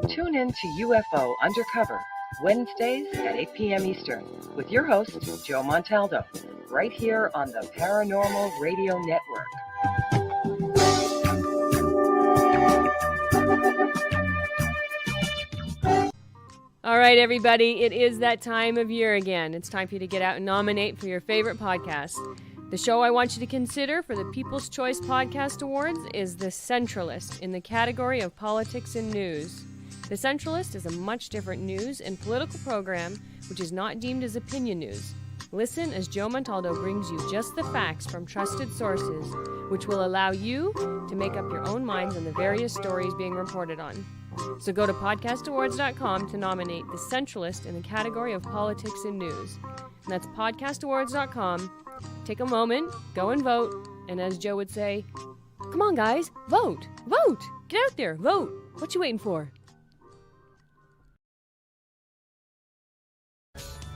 Tune in to UFO Undercover, Wednesdays at 8 p.m. Eastern, with your host, Joe Montaldo, right here on the Paranormal Radio Network. All right, everybody, it is that time of year again. It's time for you to get out and nominate for your favorite podcast. The show I want you to consider for the People's Choice Podcast Awards is The Centralist in the category of politics and news. The Centralist is a much different news and political program which is not deemed as opinion news. Listen as Joe Montaldo brings you just the facts from trusted sources, which will allow you to make up your own minds on the various stories being reported on. So go to podcastawards.com to nominate The Centralist in the category of politics and news. And that's podcastawards.com. Take a moment, go and vote, and as Joe would say, come on guys, vote, vote, get out there, vote. What you waiting for?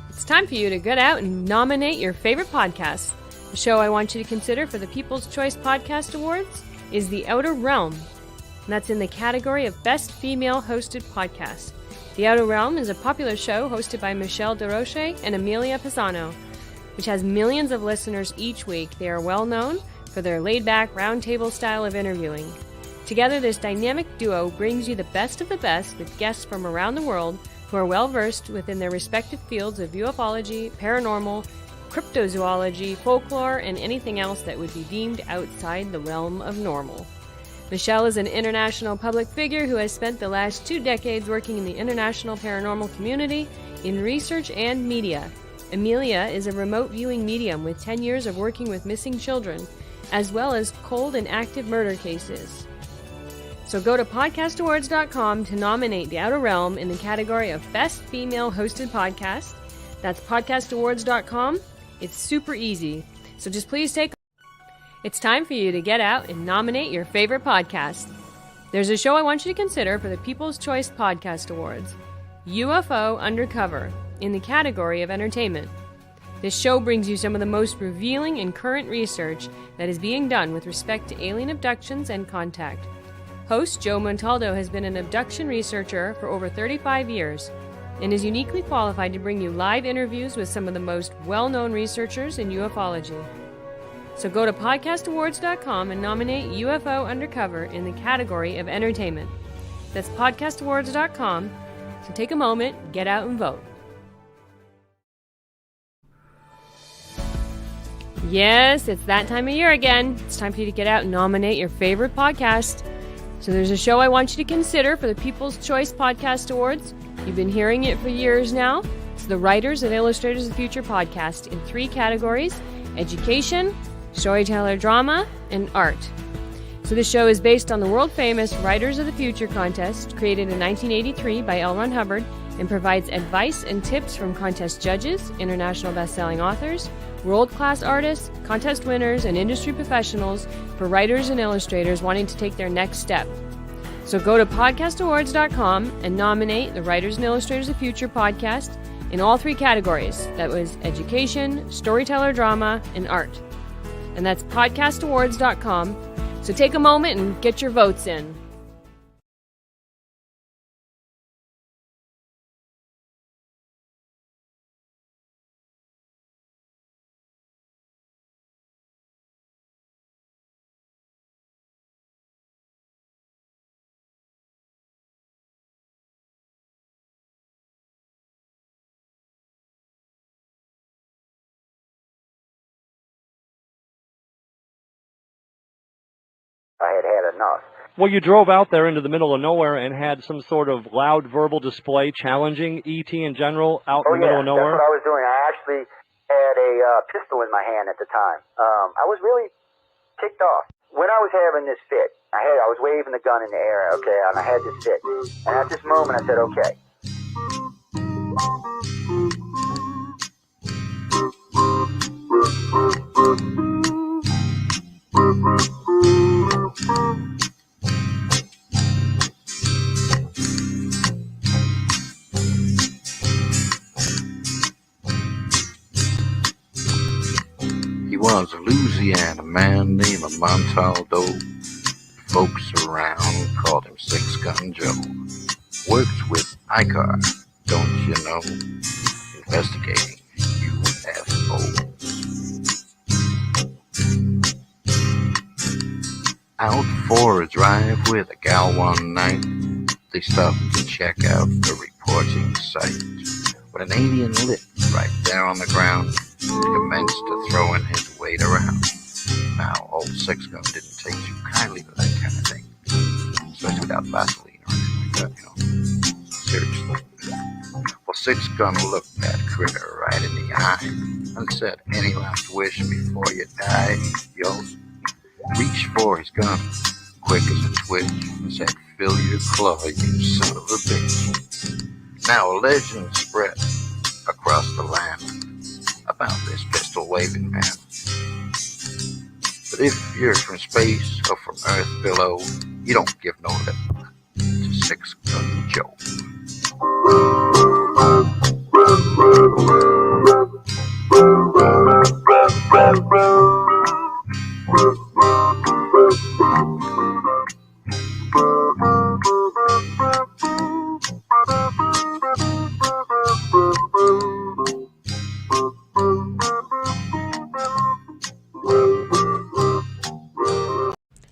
It's time for you to get out and nominate your favorite podcast. The show I want you to consider for the People's Choice Podcast Awards is The Outer Realm, and that's in the category of Best Female Hosted Podcast. The Outer Realm is a popular show hosted by Michelle DeRoche and Amelia Pisano, which has millions of listeners each week. They are well known for their laid-back, roundtable style of interviewing. Together, this dynamic duo brings you the best of the best with guests from around the world who are well-versed within their respective fields of ufology, paranormal, cryptozoology, folklore, and anything else that would be deemed outside the realm of normal. Michelle is an international public figure who has spent the last 2 decades working in the international paranormal community, in research and media. Amelia is a remote viewing medium with 10 years of working with missing children, as well as cold and active murder cases. So go to podcastawards.com to nominate The Outer Realm in the category of Best Female Hosted Podcast. That's podcastawards.com. It's super easy. So just please take... It's time for you to get out and nominate your favorite podcast. There's a show I want you to consider for the People's Choice Podcast Awards, UFO Undercover, in the category of entertainment. This show brings you some of the most revealing and current research that is being done with respect to alien abductions and contact. Host Joe Montaldo has been an abduction researcher for over 35 years and is uniquely qualified to bring you live interviews with some of the most well-known researchers in ufology. So go to podcastawards.com and nominate UFO Undercover in the category of entertainment. That's podcastawards.com. So take a moment, get out and vote. Yes, it's that time of year again. It's time for you to get out and nominate your favorite podcast. So there's a show I want you to consider for the People's Choice Podcast Awards. You've been hearing it for years now. It's the Writers and Illustrators of the Future podcast in 3 categories: education, storyteller drama, and art. So the show is based on the world-famous Writers of the Future contest created in 1983 by L. Ron Hubbard and provides advice and tips from contest judges, international best-selling authors, world-class artists, contest winners, and industry professionals for writers and illustrators wanting to take their next step. So go to podcastawards.com and nominate the Writers and Illustrators of Future podcast in all 3 categories. That was education, storyteller drama, and art. And that's podcastawards.com. So take a moment and get your votes in. I had enough. Well, you drove out there into the middle of nowhere and had some sort of loud verbal display challenging ET in general out in the middle of nowhere? That's what I was doing. I actually had a pistol in my hand at the time. I was really ticked off. When I was having this fit, I was waving the gun in the air, okay, and I had this fit. And at this moment, I said, okay. He was Louisiana. a man named Montaldo. Folks around called him Six Gun Joe. Works with ICAR, don't you know? Investigating UFOs. Out for a drive with a gal one night, they stopped to check out the reporting site. When an alien lit right there on the ground, commenced to throwing his weight around. Now, old Six Gun didn't take too kindly to that kind of thing, especially without Vaseline or anything like that, Seriously. Well, Six Gun looked that critter right in the eye and said, "Any last wish before you die?" Yo, reached for his gun, quick as a twitch, and said, "Fill your claw, you son of a bitch." Now a legend spread across the land about this pistol-waving man. But if you're from space or from Earth below, you don't give no lip to Six Gun Joe.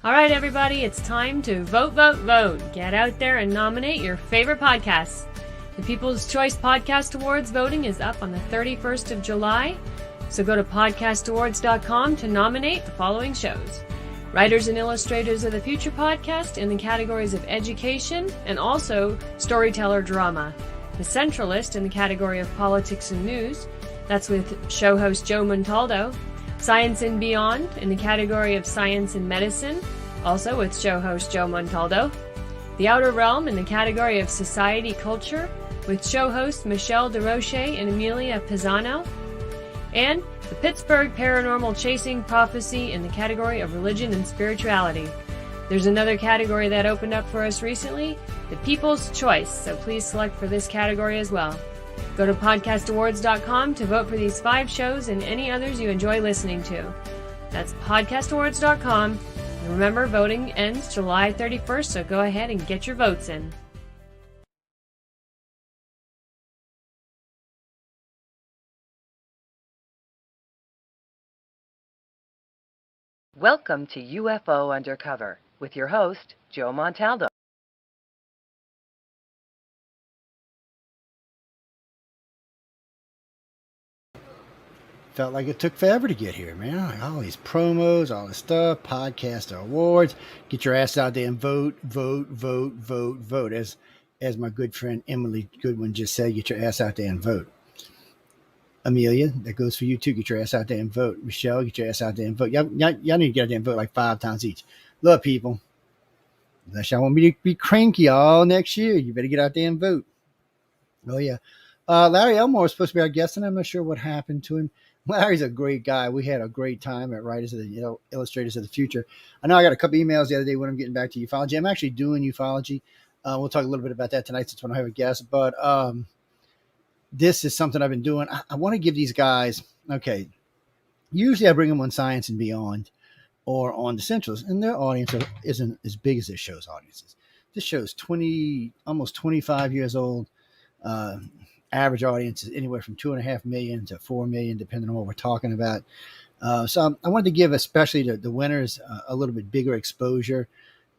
All right, everybody, it's time to vote, vote, vote. Get out there and nominate your favorite podcasts. The People's Choice Podcast Awards voting is up on the 31st of July, so go to podcastawards.com to nominate the following shows. Writers and Illustrators of the Future podcast in the categories of education and also storyteller drama. The Centralist in the category of politics and news. That's with show host Joe Montaldo. Science and Beyond in the category of science and medicine, also with show host Joe Montaldo. The Outer Realm in the category of society culture, with show hosts Michelle DeRoche and Amelia Pisano. And the Pittsburgh Paranormal Chasing Prophecy in the category of religion and spirituality. There's another category that opened up for us recently, the People's Choice, so please select for this category as well. Go to podcastawards.com to vote for these 5 shows and any others you enjoy listening to. That's podcastawards.com. And remember, voting ends July 31st, so go ahead and get your votes in. Welcome to UFO Undercover with your host, Joe Montaldo. Felt like it took forever to get here, man. Like all these promos, all this stuff, podcast awards. Get your ass out there and vote, vote, vote, vote, vote. As my good friend Emily Goodwin just said, get your ass out there and vote. Amelia, that goes for you too. Get your ass out there and vote. Michelle, get your ass out there and vote. Y'all need to get out there and vote like 5 times each. Look, people, unless y'all want me to be cranky all next year, you better get out there and vote. Oh, yeah. Larry Elmore was supposed to be our guest, and I'm not sure what happened to him. Larry's a great guy. We had a great time at Writers of the Illustrators of the Future. I know I got a couple emails the other day when I'm getting back to ufology. I'm actually doing ufology. We'll talk a little bit about that tonight since we don't have a guest. But this is something I've been doing. I want to give these guys, okay, usually I bring them on Science and Beyond or on the Centrals, and their audience isn't as big as this show's audiences. This show's almost 25 years old. Average audience is anywhere from 2.5 million to 4 million, depending on what we're talking about. So I wanted to give, especially the winners, a little bit bigger exposure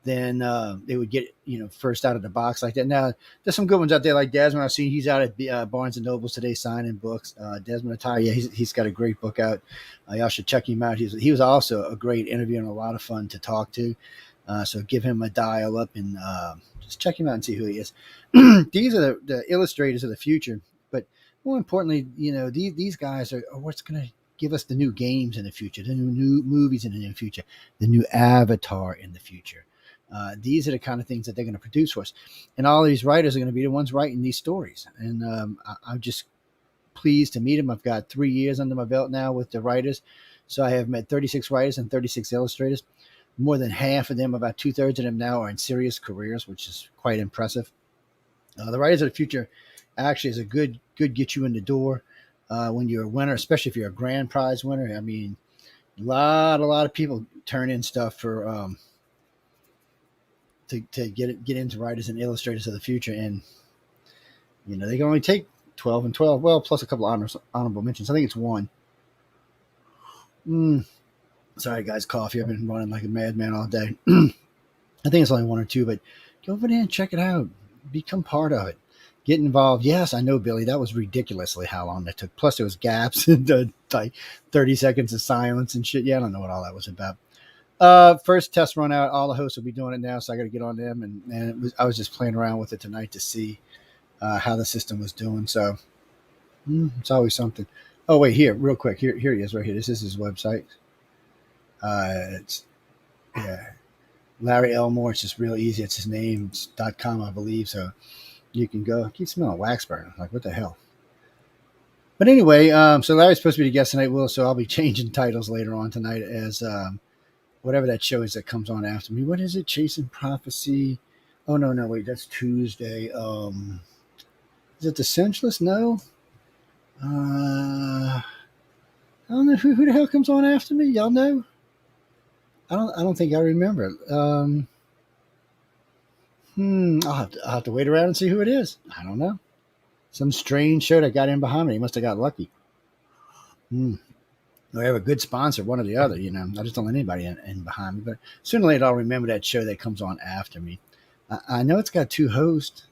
than they would get, first out of the box like that. Now, there's some good ones out there like Desmond. I've seen he's out at Barnes and Nobles today signing books. Desmond Attire, yeah, he's got a great book out. Y'all should check him out. He was also a great interview and a lot of fun to talk to. So give him a dial up and just check him out and see who he is. These are the illustrators of the future, but more importantly, these guys are what's going to give us the new games in the future, the new movies in the near future, the new Avatar in the future. These are the kind of things that they're going to produce for us, and all these writers are going to be the ones writing these stories. And I'm just pleased to meet them. I've got 3 years under my belt now with the writers, so I have met 36 writers and 36 illustrators. More than half of them, about 2/3 of them now, are in serious careers, which is quite impressive. The Writers of the Future actually is a good get you in the door when you're a winner, especially if you're a grand prize winner. I mean, A lot of people turn in stuff for to get into writers and illustrators of the future, and they can only take 12 and 12. Well, plus a couple honorable mentions. I think it's one. Sorry, guys, coffee. I've been running like a madman all day. I think it's only one or two, but go over there and check it out. Become part of it. Get involved. Yes, I know, Billy. That was ridiculously how long that took. Plus, there was gaps and like 30 seconds of silence and shit. Yeah, I don't know what all that was about. First test run out. All the hosts will be doing it now, so I got to get on them. And I was just playing around with it tonight to see how the system was doing. So it's always something. Oh, wait, here, real quick. Here he is right here. This is his website. It's Larry Elmore. It's just real easy. It's his name. It's .com, I believe. So you can go. I keep smelling wax burn. Like, what the hell? But anyway, so Larry's supposed to be the guest tonight, Will. So I'll be changing titles later on tonight as whatever that show is that comes on after me. What is it? Chasing Prophecy. Oh, no, wait. That's Tuesday. Is it The Senseless? No. I don't know who the hell comes on after me. Y'all know? I don't think I remember. I'll have to wait around and see who it is. I don't know. Some strange show that got in behind me. He must have got lucky. We have a good sponsor, one or the other. I just don't let anybody in behind me. But sooner or later, I'll remember that show that comes on after me. I know it's got two hosts.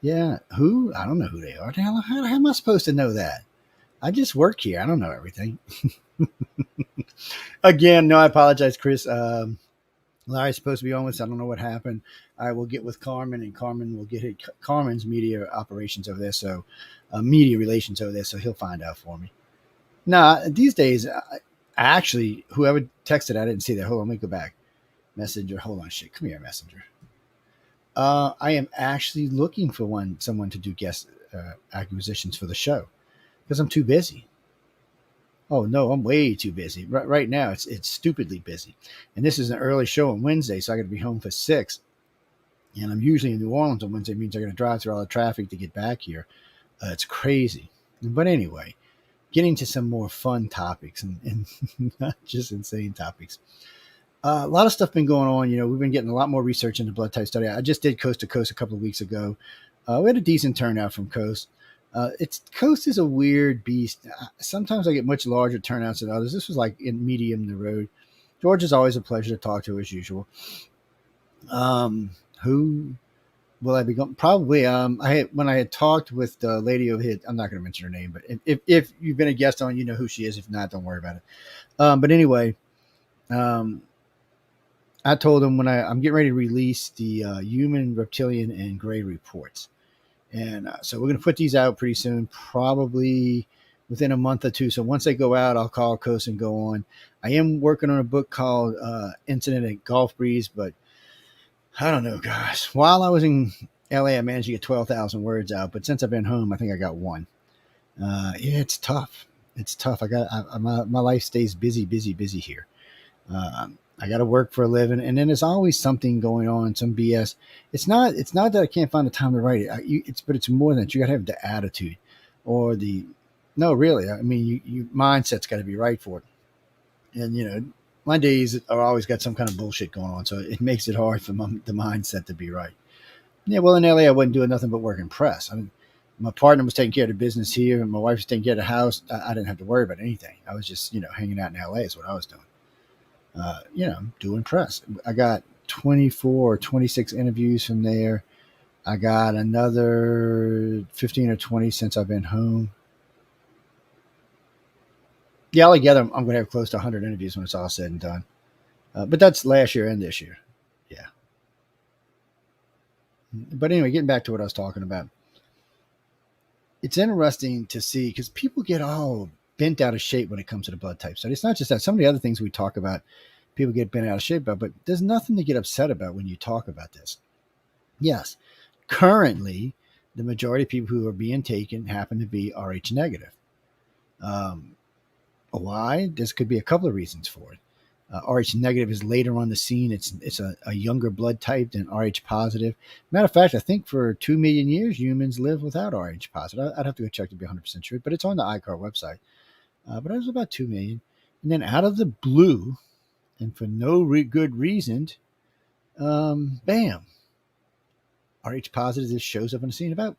Yeah, who? I don't know who they are. How am I supposed to know that? I just work here. I don't know everything. Again, no, I apologize, Chris. Larry's supposed to be on with us. I don't know what happened. I will get with Carmen, and Carmen will get Carmen's media operations over there, so media relations over there, so he'll find out for me. Nah, these days, actually, whoever texted, I didn't see that. Hold on, let me go back. Messenger, hold on, shit. Come here, Messenger. I am actually looking for someone to do guest acquisitions for the show because I'm too busy. Oh no, I'm way too busy. Right now, it's stupidly busy, and this is an early show on Wednesday, so I got to be home for 6. And I'm usually in New Orleans on Wednesday. It means I got to drive through all the traffic to get back here. It's crazy, but anyway, getting to some more fun topics and not just insane topics. A lot of stuff been going on. We've been getting a lot more research into blood type study. I just did Coast to Coast a couple of weeks ago. We had a decent turnout from Coast. Coast is a weird beast. Sometimes I get much larger turnouts than others. This was like in medium the road. George is always a pleasure to talk to as usual. Who will I be going? Probably. When I had talked with the lady over here, I'm not going to mention her name, but if you've been a guest on, you know who she is. If not, don't worry about it. But anyway, I told him when I'm getting ready to release the human, reptilian, and gray reports. And so we're going to put these out pretty soon, probably within a month or two. So once they go out, I'll call Coast and go on. I am working on a book called Incident at Gulf Breeze, but I don't know, guys. While I was in LA, I managed to get 12,000 words out. But since I've been home, I think I got one. Yeah, it's tough. It's tough. My life stays busy here. I got to work for a living, and then there's always something going on, some BS. It's not that I can't find the time to write it. But it's more than that. You got to have the attitude, or no, really. I mean, you mindset's got to be right for it. And my days are always got some kind of bullshit going on, so it makes it hard for the mindset to be right. Yeah, well, in LA, I wasn't doing nothing but working press. I mean, my partner was taking care of the business here, and my wife was taking care of the house. I didn't have to worry about anything. I was just hanging out in LA is what I was doing. Doing press. I got 24 or 26 interviews from there. I got another 15 or 20 since I've been home. Yeah, altogether, I'm going to have close to 100 interviews when it's all said and done. But that's last year and this year. Yeah. But anyway, getting back to what I was talking about. It's interesting to see because people get all bent out of shape when it comes to the blood type study. It's not just that. Some of the other things we talk about, people get bent out of shape about, but there's nothing to get upset about when you talk about this. Yes, currently, the majority of people who are being taken happen to be Rh negative. Why? This could be a couple of reasons for it. Rh negative is later on the scene. It's a younger blood type than Rh positive. Matter of fact, I think for 2 million years, humans lived without Rh positive. I'd have to go check to be 100% sure, but it's on the ICAR website. But it was about 2 million. And then out of the blue, and for no good reason, bam, RH positive just shows up on the scene about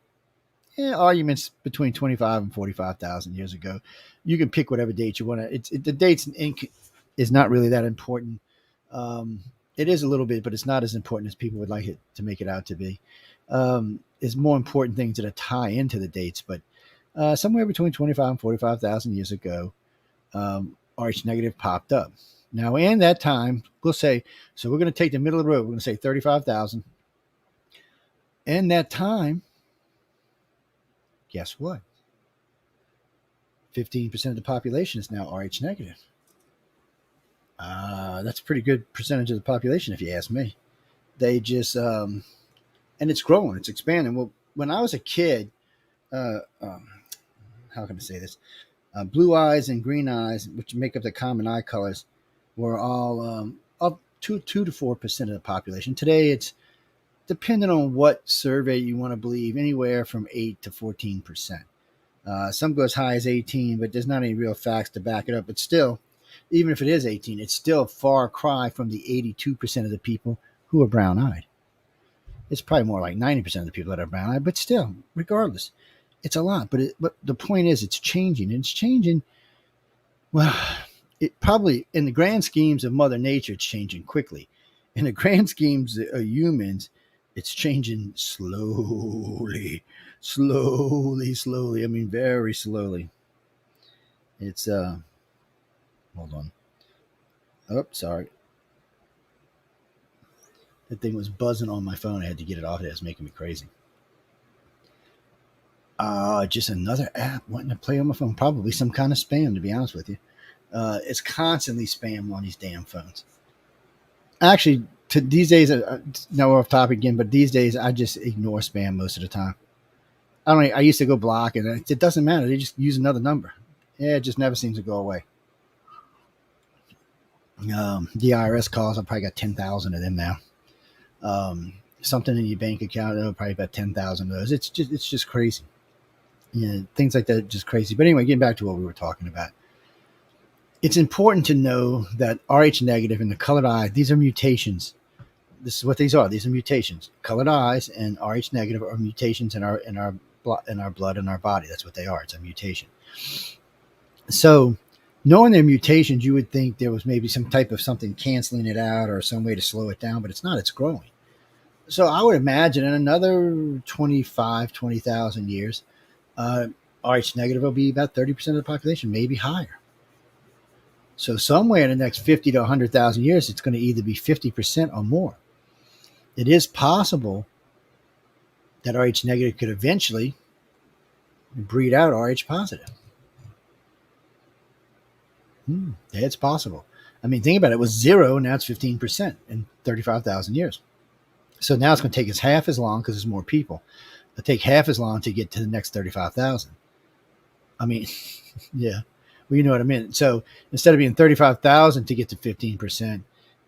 arguments between 25 and 45,000 years ago. You can pick whatever date you want to. The dates is not really that important. It is a little bit, but it's not as important as people would like it to make it out to be. There's more important things that tie into the dates, but somewhere between 25 and 45,000 years ago, RH negative popped up. Now, in that time, we'll say, so we're going to take the middle of the road. We're going to say 35,000. In that time, guess what? 15% of the population is now RH negative. That's a pretty good percentage of the population, if you ask me. They just, and it's growing, it's expanding. Well, when I was a kid, how can I say this? Blue eyes and green eyes, which make up the common eye colors, were all up 2 to 4% of the population. Today, it's depending on what survey you want to believe, anywhere from 8 to 14%. Some go as high as 18, but there's not any real facts to back it up. But still, even if it is 18, it's still a far cry from the 82% of the people who are brown-eyed. It's probably more like 90% of the people that are brown-eyed, but still, regardless, it's a lot. But the point is, it's changing, and it's changing. Well, it probably, in the grand schemes of Mother Nature, it's changing quickly. In the grand schemes of humans, it's changing slowly. I mean, very slowly. It's, hold on. Oh, sorry. That thing was buzzing on my phone. I had to get it off. It was making me crazy. Just another app wanting to play on my phone. Probably some kind of spam, to be honest with you. It's constantly spam on these damn phones. Actually, these days, now we're off topic again, but these days I just ignore spam most of the time. I used to go block, and it doesn't matter. They just use another number. Yeah, it just never seems to go away. The IRS calls, I've probably got 10,000 of them now. Something in your bank account, probably about 10,000 of those. It's just crazy. Things like that are just crazy. But anyway, getting back to what we were talking about. It's important to know that Rh negative and the colored eye, these are mutations. This is what these are. These are mutations. Colored eyes and Rh negative are mutations in our blood and our body. That's what they are. It's a mutation. So, knowing their mutations, you would think there was maybe some type of something canceling it out or some way to slow it down, but it's not. It's growing. So I would imagine in another 20,000 years, Rh negative will be about 30% of the population, maybe higher. So somewhere in the next 50 to 100,000 years, it's going to either be 50% or more. It is possible that Rh negative could eventually breed out Rh positive. It's possible. I mean, think about it. It was 0, and now it's 15% in 35,000 years. So now it's going to take us half as long because there's more people. It'll take half as long to get to the next 35,000. I mean, yeah. Well, you know what I mean. So instead of being 35,000 to get to 15%,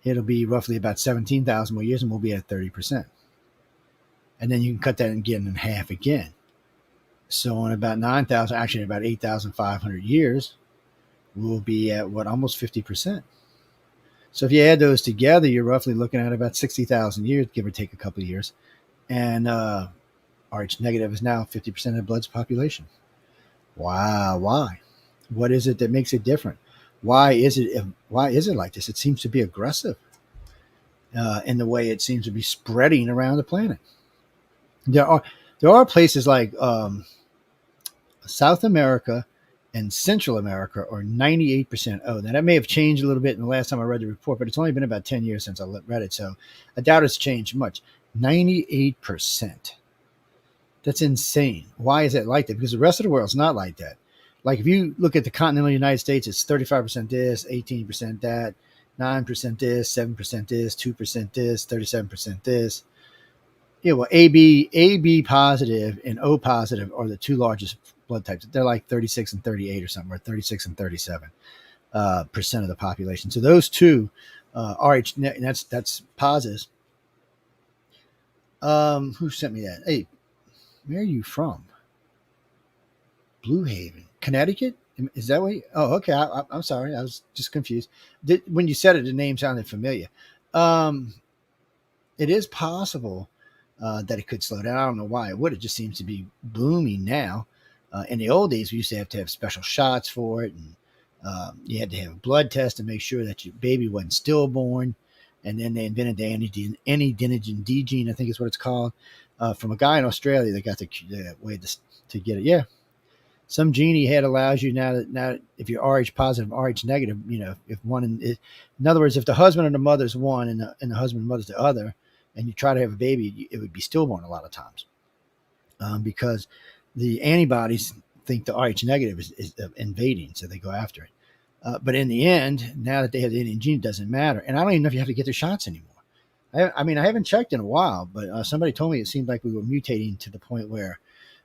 it'll be roughly about 17,000 more years, and we'll be at 30%. And then you can cut that again in half again. So in about 9,000, actually in about 8,500 years, we'll be at almost 50%. So if you add those together, you're roughly looking at about 60,000 years, give or take a couple of years. And Rh negative is now 50% of the blood's population. Wow, why? What is it that makes it different? Why is it like this? It seems to be aggressive in the way it seems to be spreading around the planet. There are places like South America and Central America are 98%. Oh, now that may have changed a little bit in the last time I read the report, but it's only been about 10 years since I read it, so I doubt it's changed much. 98%. That's insane. Why is it like that? Because the rest of the world's not like that. Like if you look at the continental United States, it's 35% this, 18% that, 9% this, 7% this, 2% this, 37% this. Yeah, well, AB positive and O positive are the two largest blood types. They're like 36 and 38 or something, or 36 and 37% of the population. So those two, Rh, that's positives. Who sent me that? Hey, where are you from? Blue Haven, Connecticut? Is that what? Oh, okay. I'm sorry. I was just confused. When you said it, the name sounded familiar. Um, it is possible that it could slow down. I don't know why it would. It just seems to be booming now. In the old days, we used to have special shots for it, and you had to have a blood test to make sure that your baby wasn't stillborn. And then they invented the anti-denogen D gene, I think is what it's called, from a guy in Australia that got the way to get it. Yeah, some gene he had allows you now if you're Rh positive, Rh negative, if in other words, if the husband and the mother's one and the husband and mother's the other, and you try to have a baby, it would be stillborn a lot of times, because the antibodies think the Rh negative is invading, so they go after it. But in the end, now that they have the Indian gene, it doesn't matter. And I don't even know if you have to get the shots anymore. I mean, I haven't checked in a while, but somebody told me it seemed like we were mutating to the point where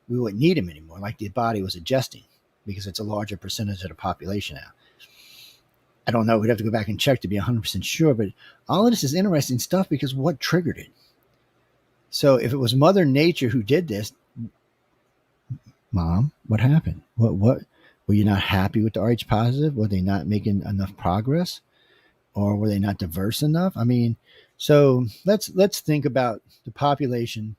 we wouldn't need them anymore, like the body was adjusting because it's a larger percentage of the population now. I don't know. We'd have to go back and check to be 100% sure, but all of this is interesting stuff because what triggered it? So if it was Mother Nature who did this, Mom, what happened? What were you not happy with the Rh positive? Were they not making enough progress? Or were they not diverse enough? I mean, so let's think about the population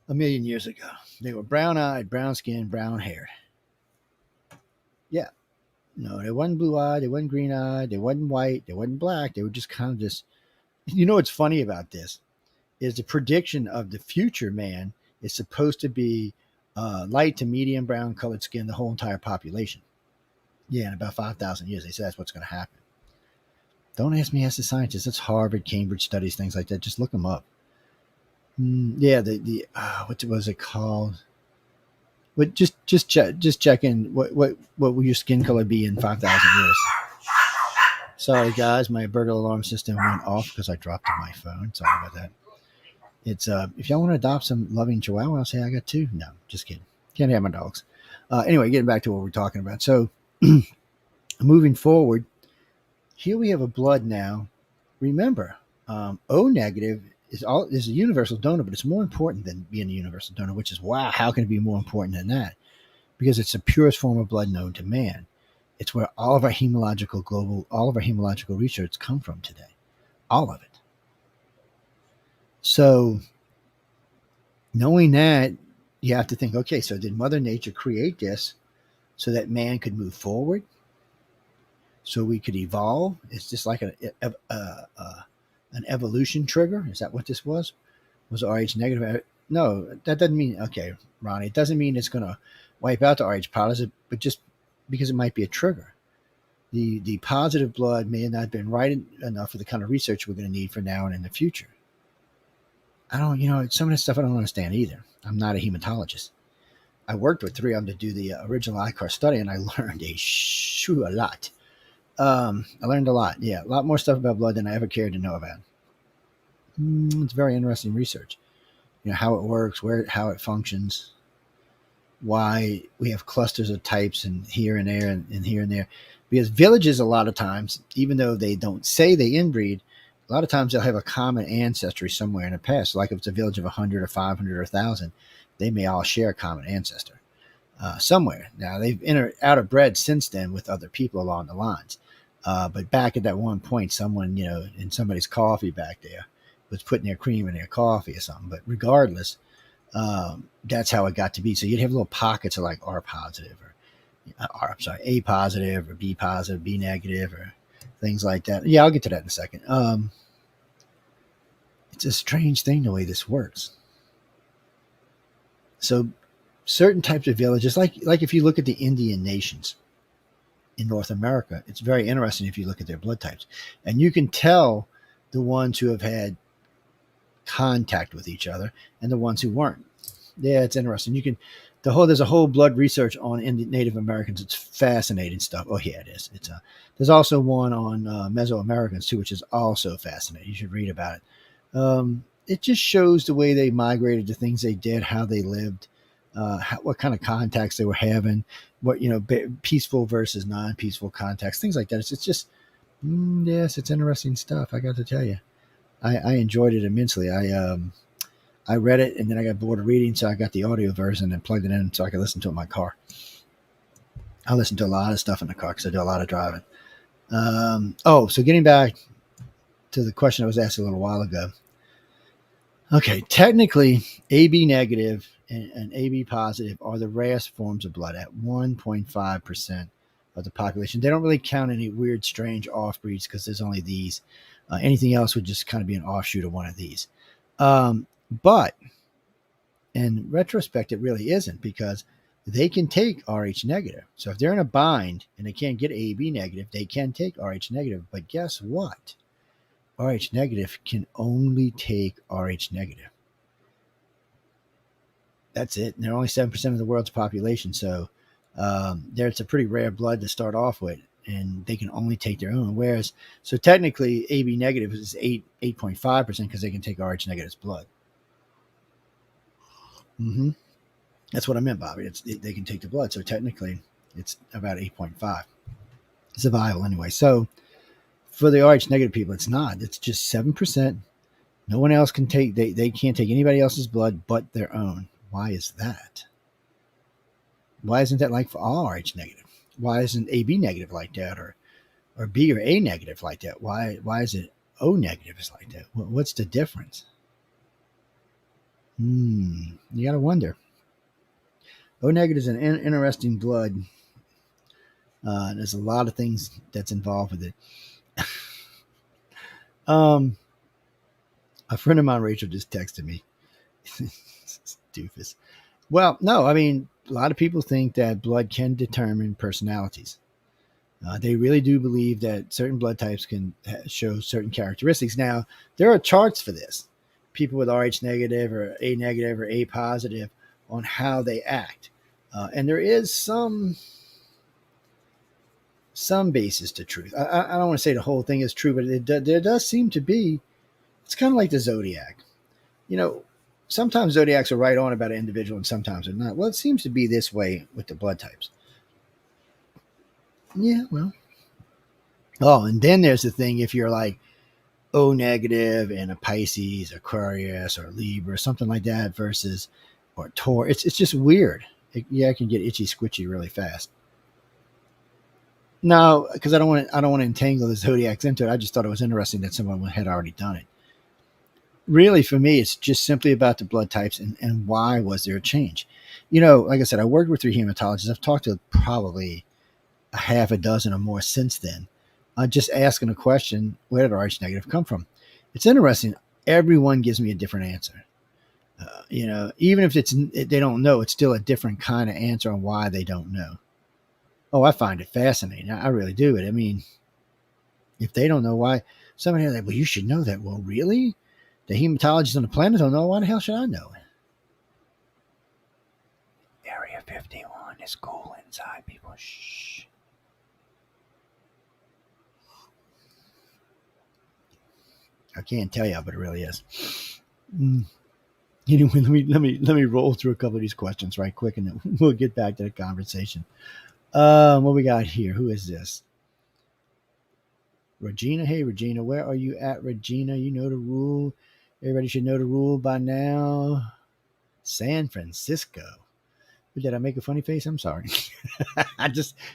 a million years ago. They were brown-eyed, brown-skinned, brown-haired. Yeah. No, they wasn't blue-eyed, they wasn't green-eyed, they wasn't white, they wasn't black. They were just kind of just, what's funny about this is the prediction of the future man is supposed to be light to medium brown colored skin, the whole entire population. Yeah, in about 5,000 years, they say that's what's going to happen. Don't ask me, ask the scientists. It's Harvard, Cambridge studies, things like that. Just look them up. Yeah, what was it called? But just check in. What will your skin color be in 5,000 years? Sorry, guys, my burglar alarm system went off because I dropped my phone. Sorry about that. It's if y'all want to adopt some loving chihuahua, I'll say I got two. No, just kidding. Can't have my dogs. Anyway, getting back to what we're talking about. So, moving forward, here we have a blood now. Remember, O negative is a universal donor, but it's more important than being a universal donor, which is wow. How can it be more important than that? Because it's the purest form of blood known to man. It's where all of our hematological research come from today, all of it. So, knowing that, you have to think, okay, so did Mother Nature create this so that man could move forward? So we could evolve? It's just like an evolution trigger. Is that what this was? Was Rh negative? No, that doesn't mean, okay, Ronnie, it doesn't mean it's going to wipe out the Rh positive, but just because it might be a trigger. The positive blood may not have been right enough for the kind of research we're going to need for now and in the future. Some of this stuff I don't understand either. I'm not a hematologist. I worked with three of them to do the original ICAR study, and I learned a lot. I learned a lot. Yeah, a lot more stuff about blood than I ever cared to know about. It's very interesting research. How it works, how it functions, why we have clusters of types and here and there and here and there. Because villages, a lot of times, even though they don't say they inbreed, a lot of times they'll have a common ancestry somewhere in the past. Like if it's a village of 100 or 500 or 1,000, they may all share a common ancestor somewhere. Now, they've outbred since then with other people along the lines. But back at that one point, someone, in somebody's coffee back there was putting their cream in their coffee or something. But regardless, that's how it got to be. So you'd have little pockets of like R positive A positive or B positive, B negative, or things like that. Yeah, I'll get to that in a second. It's a strange thing the way this works. So certain types of villages, like if you look at the Indian nations in North America, it's very interesting if you look at their blood types. And you can tell the ones who have had contact with each other and the ones who weren't. Yeah, it's interesting. There's a whole blood research on Native Americans. It's fascinating stuff. Oh yeah, it is. There's also one on Mesoamericans too, which is also fascinating. You should read about it. It just shows the way they migrated, the things they did, how they lived, what kind of contacts they were having, what, peaceful versus non-peaceful contacts, things like that. It's just, yes, it's interesting stuff. I got to tell you, I enjoyed it immensely. I read it and then I got bored of reading, so I got the audio version and plugged it in so I could listen to it in my car. I listen to a lot of stuff in the car because I do a lot of driving. So getting back to the question I was asked a little while ago. Okay, technically, AB negative and AB positive are the rarest forms of blood at 1.5% of the population. They don't really count any weird, strange off-breeds because there's only these. Anything else would just kind of be an offshoot of one of these. But in retrospect, it really isn't because they can take Rh negative. So if they're in a bind and they can't get AB negative, they can take Rh negative. But guess what? Rh negative can only take Rh negative. That's it. And they're only 7% of the world's population. So it's a pretty rare blood to start off with, and they can only take their own. Whereas, so technically, AB negative is 8.5% because they can take Rh negative's blood. Mm-hmm. That's what I meant, Bobby. They can take the blood. So technically, it's about 8.5. Survival, anyway. So for the Rh negative people, it's not. It's just 7%. No one else can take, they can't take anybody else's blood but their own. Why is that? Why isn't that like for all Rh negative? Why isn't AB negative like that, or B or A negative like that? Why is it O negative is like that? What's the difference? You got to wonder. O negative is an interesting blood. There's a lot of things that's involved with it. A friend of mine, Rachel, just texted me. Doofus. Well, no, I mean, a lot of people think that blood can determine personalities. They really do believe that certain blood types can show certain characteristics. Now, there are charts for this. People with Rh negative or A positive on how they act. And there is some basis to truth. I don't want to say the whole thing is true, but there does seem to be. It's kind of like the zodiac. You know, sometimes zodiacs are right on about an individual and sometimes they're not. Well, it seems to be this way with the blood types. Yeah, well. Oh, and then there's the thing if you're like O negative and a Pisces, Aquarius, or Libra, something like that versus or Taurus. It's just weird. It can get itchy squitchy really fast. No, because I don't want to entangle the zodiacs into it. I just thought it was interesting that someone had already done it. Really, for me, it's just simply about the blood types and why was there a change. You know, like I said, I worked with 3 hematologists. I've talked to probably a half a dozen or more since then. Just asking a question, where did Rh negative come from? It's interesting. Everyone gives me a different answer. You know, even if they don't know, it's still a different kind of answer on why they don't know. Oh, I find it fascinating. I really do. I mean, if they don't know why, somebody like, well, you should know that. Well, really? The hematologists on the planet don't know. Why the hell should I know? Area 51 is cool inside, people. Shh. I can't tell you, but it really is. Anyway, let me roll through a couple of these questions right quick, and then we'll get back to the conversation. What we got here? Who is this? Regina. Hey, Regina. Where are you at, Regina? You know the rule. Everybody should know the rule by now. San Francisco. Did I make a funny face? I'm sorry.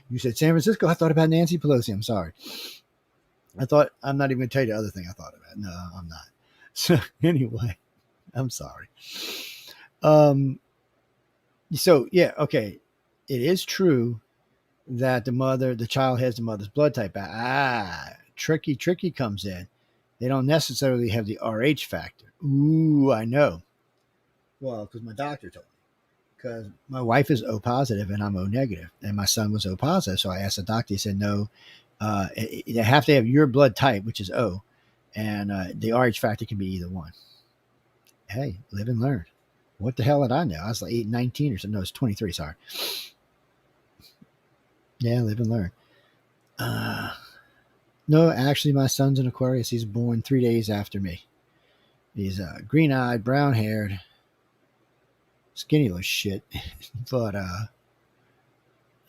You said San Francisco. I thought about Nancy Pelosi. I'm sorry. I'm not even going to tell you the other thing I thought about. No, I'm not. So anyway, I'm sorry. So yeah, okay. It is true that the child has the mother's blood type. Tricky comes in. They don't necessarily have the Rh factor. Ooh, I know. Well, because my doctor told me. Because my wife is O positive and I'm O negative, and my son was O positive. So I asked the doctor. He said, no, they have to have your blood type, which is O, and the Rh factor can be either one. Hey, live and learn. What the hell did I know? I was like 19 or something. No, it's 23. Sorry. Yeah, live and learn. No, actually, my son's an Aquarius. He's born 3 days after me. He's green-eyed, brown-haired, skinny little shit. But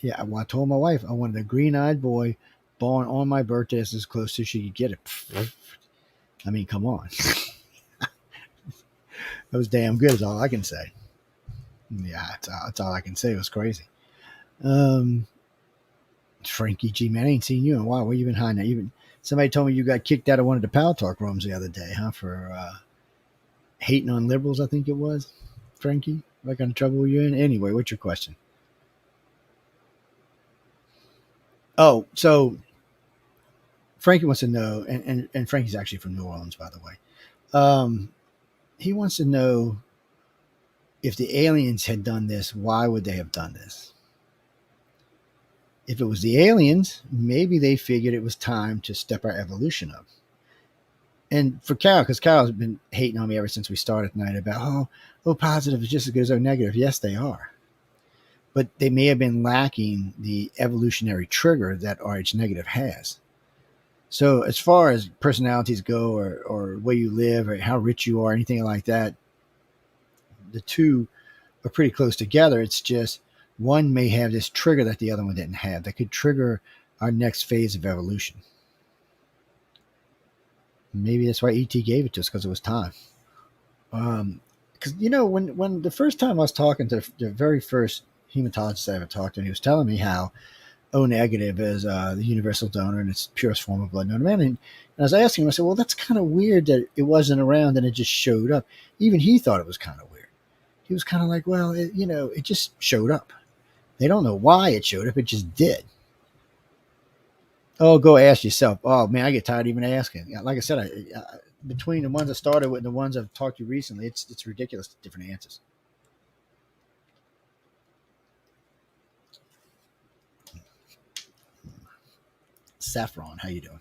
yeah, well, I told my wife I wanted a green-eyed boy born on my birthday as close as she could get it. I mean, come on. That was damn good is all I can say. Yeah, that's all I can say. It was crazy. Frankie G, man, I ain't seen you in a while. Where you been hiding? Even somebody told me you got kicked out of one of the Power Talk rooms the other day, huh? For hating on liberals, I think it was. Frankie, what kind of trouble were you in? Anyway, what's your question? Oh, so Frankie wants to know, and Frankie's actually from New Orleans, by the way. He wants to know if the aliens had done this, why would they have done this? If it was the aliens, maybe they figured it was time to step our evolution up. And for Carol, because Carol's been hating on me ever since we started tonight about, oh, positive is just as good as O negative. Yes, they are. But they may have been lacking the evolutionary trigger that RH negative has. So as far as personalities go, or where you live, or how rich you are, anything like that, the two are pretty close together. It's just one may have this trigger that the other one didn't have that could trigger our next phase of evolution. Maybe that's why ET gave it to us, because it was time. Because when the first time I was talking to the very first hematologist I ever talked to, and he was telling me how O negative is the universal donor and it's the purest form of blood known to man. And I was asking him, I said, well, that's kind of weird that it wasn't around and it just showed up. Even he thought it was kind of weird. He was kind of like, well, it just showed up. They don't know why it showed up. It just did. Oh, go ask yourself. Oh, man, I get tired even asking. Like I said, between the ones I started with and the ones I've talked to recently, it's ridiculous, different answers. Saffron, how you doing?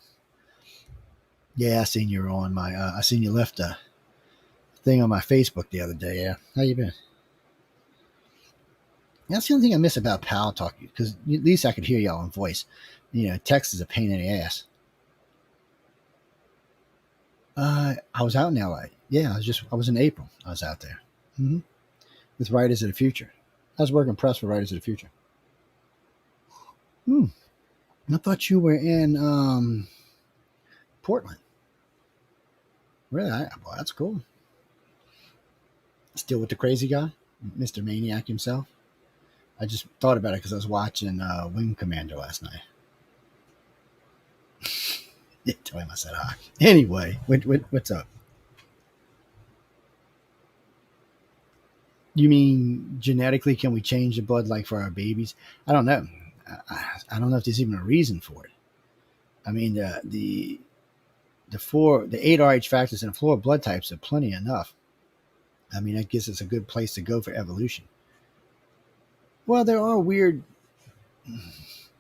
Yeah, I seen you on my. I seen you left a thing on my Facebook the other day. Yeah, how you been? That's the only thing I miss about Pal Talk, because at least I could hear y'all in voice. Text is a pain in the ass. I was out in LA. Yeah, I was in April. I was out there with Writers of the Future. I was working press for Writers of the Future. I thought you were in Portland. Really? Well, that's cool. Still with the crazy guy, Mr. Maniac himself. I just thought about it because I was watching Wing Commander last night. Tell him I said hi. Anyway, what's up? You mean genetically, can we change the blood like for our babies? I don't know. I don't know if there's even a reason for it. I mean, the 8 RH factors in the 4 blood types are plenty enough. I mean, that gives us a good place to go for evolution. Well, there are weird,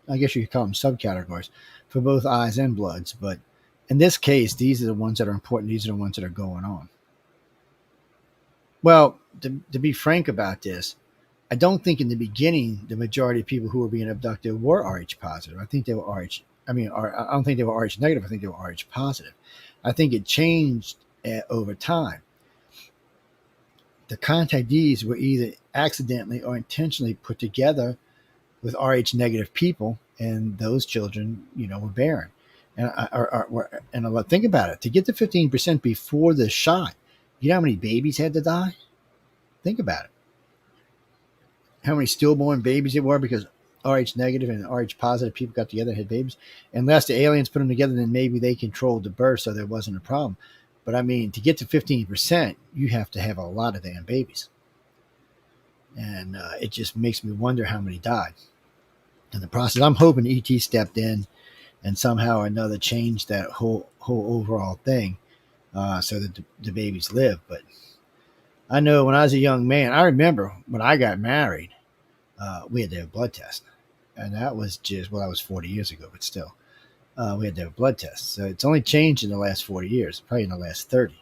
I guess you could call them subcategories for both eyes and bloods, but in this case, these are the ones that are important. These are the ones that are going on. Well, to be frank about this, I don't think in the beginning the majority of people who were being abducted were RH positive. I think they were RH. I don't think they were RH negative. I think they were RH positive. I think it changed over time. The contactees were either accidentally or intentionally put together with RH negative people, and those children, were barren. And think about it. To get to 15% before the shot, you know how many babies had to die? Think about it. How many stillborn babies there were because RH negative and RH positive people got together and had babies. Unless the aliens put them together, then maybe they controlled the birth, so there wasn't a problem. But I mean, to get to 15%, you have to have a lot of damn babies. And it just makes me wonder how many died in the process. I'm hoping ET stepped in and somehow or another changed that whole overall thing so that the babies live. But I know when I was a young man, I remember when I got married, we had to have a blood test. And that was that was 40 years ago, but still. We had to have a blood test. So it's only changed in the last 40 years, probably in the last 30.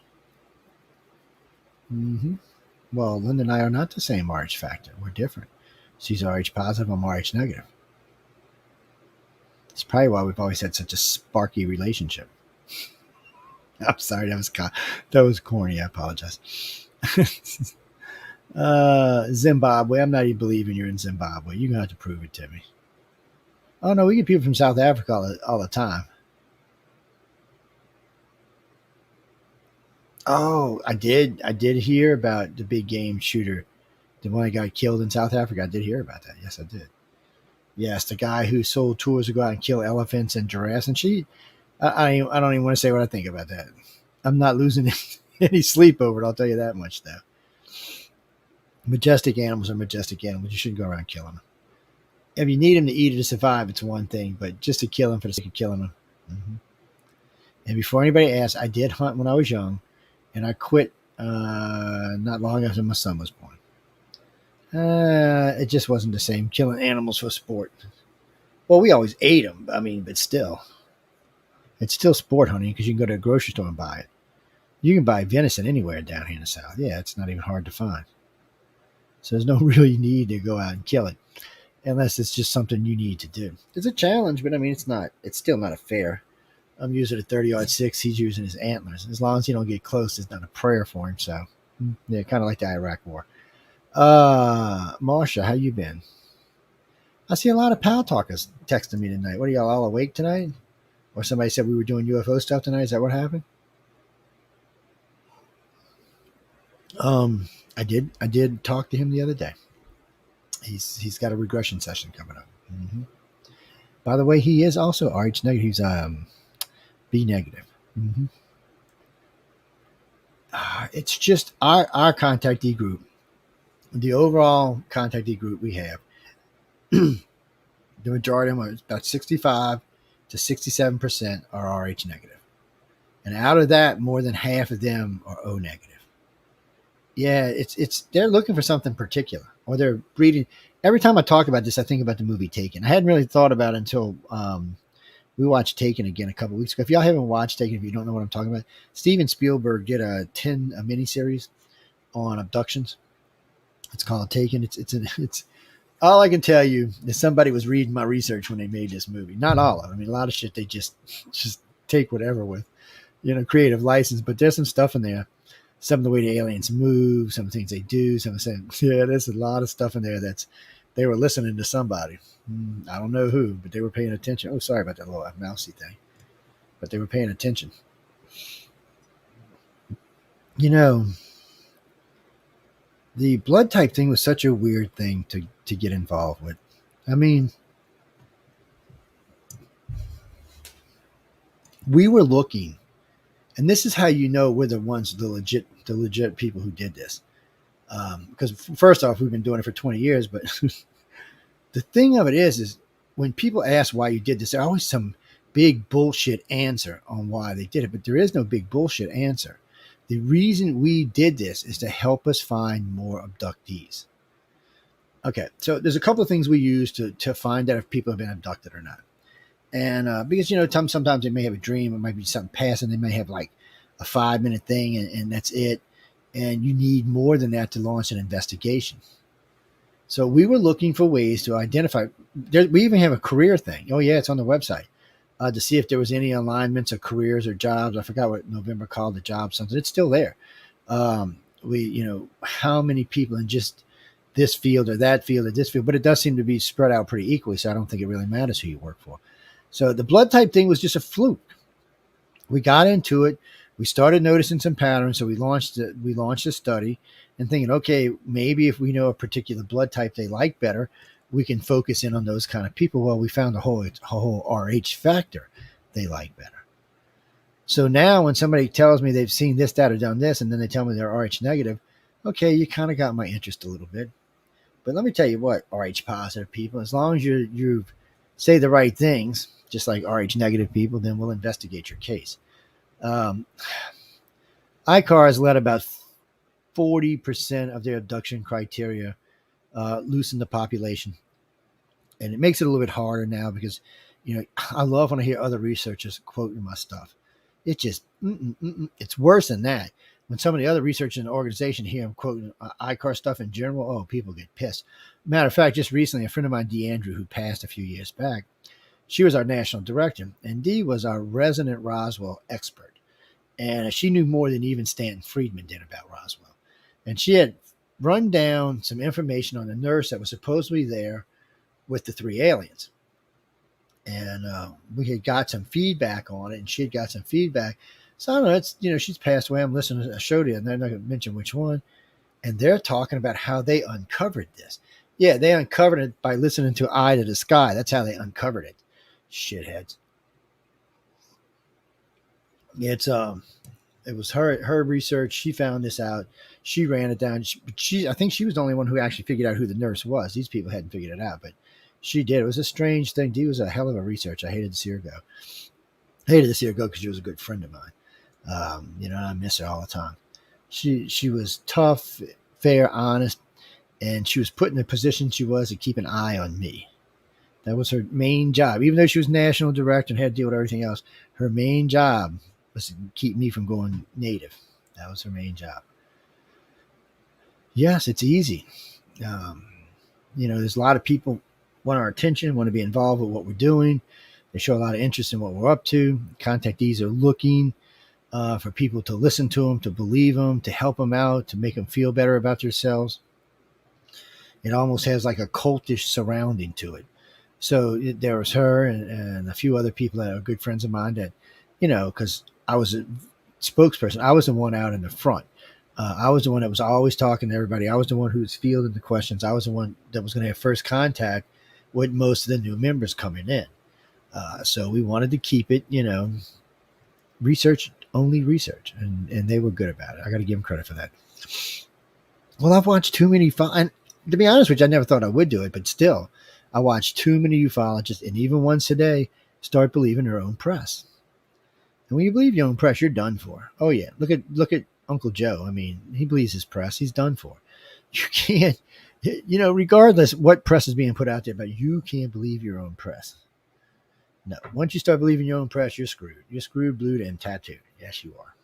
Well, Linda and I are not the same RH factor. We're different. She's RH positive, I'm RH negative. It's probably why we've always had such a sparky relationship. I'm sorry, that was corny. I apologize. Zimbabwe. I'm not even believing you're in Zimbabwe. You're going to have to prove it to me. Oh, no, we get people from South Africa all the time. Oh, I did hear about the big game shooter, the one that got killed in South Africa. I did hear about that. Yes, I did. Yes, the guy who sold tours to go out and kill elephants and giraffes. And I don't even want to say what I think about that. I'm not losing any sleep over it. I'll tell you that much, though. Majestic animals are majestic animals. You shouldn't go around killing them. If you need them to eat or to survive, it's one thing, but just to kill them for the sake of killing them. Mm-hmm. And before anybody asks, I did hunt when I was young, and I quit not long after my son was born. It just wasn't the same killing animals for sport. Well, we always ate them. I mean, but still, it's still sport hunting because you can go to a grocery store and buy it. You can buy venison anywhere down here in the South. Yeah, it's not even hard to find. So there's no really need to go out and kill it unless it's just something you need to do. It's a challenge, but I mean, it's still not a fair. I'm using a 30-06. He's using his antlers. As long as you don't get close, it's not a prayer for him. So, yeah, kind of like the Iraq War. Marsha, how you been? I see a lot of pal talkers texting me tonight. What are y'all all awake tonight? Or somebody said we were doing UFO stuff tonight. Is that what happened? I did talk to him the other day. He's got a regression session coming up. Mm-hmm. By the way, he is also RH negative. He's B negative. Mm-hmm. It's just our contactee group, the overall contactee group we have. The majority of them are about 65 to 67% are RH negative, and out of that, more than half of them are O negative. Yeah, it's they're looking for something particular, or they're breeding. Every time I talk about this, I think about the movie Taken. I hadn't really thought about it until we watched Taken again a couple of weeks ago. If y'all haven't watched Taken, if you don't know what I'm talking about, Steven Spielberg did a miniseries on abductions. It's called Taken. It's all I can tell you is somebody was reading my research when they made this movie. Not all of it. I mean, a lot of shit they just take whatever with, creative license. But there's some stuff in there. Some of the way the aliens move, some things they do, there's a lot of stuff in there they were listening to somebody. I don't know who, but they were paying attention. Oh, sorry about that little mousy thing. But they were paying attention. The blood type thing was such a weird thing to get involved with. I mean, we were looking, and this is how you know we're the legit people who did this. Because first off, we've been doing it for 20 years, but the thing of it is when people ask why you did this, there's always some big bullshit answer on why they did it, but there is no big bullshit answer. The reason we did this is to help us find more abductees. Okay, so there's a couple of things we use to find out if people have been abducted or not. And because, sometimes they may have a dream, it might be something passing, they may have like a 5-minute thing and that's it. And you need more than that to launch an investigation. So we were looking for ways to identify. We even have a career thing. Oh, yeah, it's on the website. To see if there was any alignments of careers or jobs. I forgot what November called the job something. It's still there. How many people in just this field or that field or this field. But it does seem to be spread out pretty equally, so I don't think it really matters who you work for. So the blood type thing was just a fluke. We got into it. We started noticing some patterns, so we launched a study and thinking, okay, maybe if we know a particular blood type they like better, we can focus in on those kind of people. Well, we found a whole RH factor they like better. So now when somebody tells me they've seen this, that, or done this, and then they tell me they're RH negative, okay, you kind of got my interest a little bit. But let me tell you what, RH positive people, as long as you say the right things, just like RH negative people, then we'll investigate your case. ICAR has let about 40% of their abduction criteria loosen the population. And it makes it a little bit harder now because, I love when I hear other researchers quoting my stuff. It just, it's worse than that. When some of the other researchers in the organization hear them quoting ICAR stuff in general, oh, people get pissed. Matter of fact, just recently, a friend of mine, DeAndrew, who passed a few years back, she was our national director, and Dee was our resident Roswell expert. And she knew more than even Stanton Friedman did about Roswell. And she had run down some information on the nurse that was supposedly there with the 3 aliens. And we had got some feedback on it, and she had got some feedback. So I don't know, it's, she's passed away. I'm listening to a show there, and they're not going to mention which one. And they're talking about how they uncovered this. Yeah, they uncovered it by listening to Eye to the Sky. That's how they uncovered it. Shitheads. It's it was her research. She found this out. She ran it down. I think she was the only one who actually figured out who the nurse was. These people hadn't figured it out, but she did. It was a strange thing. She was a hell of a researcher. I hated to see her go. Because she was a good friend of mine. I miss her all the time. She was tough, fair, honest, and she was put in the position she was to keep an eye on me. That was her main job. Even though she was national director and had to deal with everything else, her main job was to keep me from going native. That was her main job. Yes, it's easy. There's a lot of people want our attention, want to be involved with what we're doing. They show a lot of interest in what we're up to. Contactees are looking for people to listen to them, to believe them, to help them out, to make them feel better about themselves. It almost has like a cultish surrounding to it. So there was her and a few other people that are good friends of mine that, because I was a spokesperson, I was the one out in the front. I was the one that was always talking to everybody. I was the one who was fielding the questions. I was the one that was going to have first contact with most of the new members coming in. So we wanted to keep it, only research. And they were good about it. I got to give them credit for that. Well, I've watched too many, and to be honest with you, I never thought I would do it, but still, I watched too many ufologists, and even ones today start believing their own press. And when you believe your own press, you're done for. Oh yeah, look at Uncle Joe. I mean, he believes his press. He's done for. You can't, regardless what press is being put out there, but you can't believe your own press. No, once you start believing your own press, you're screwed. You're screwed, blued, and tattooed. Yes, you are.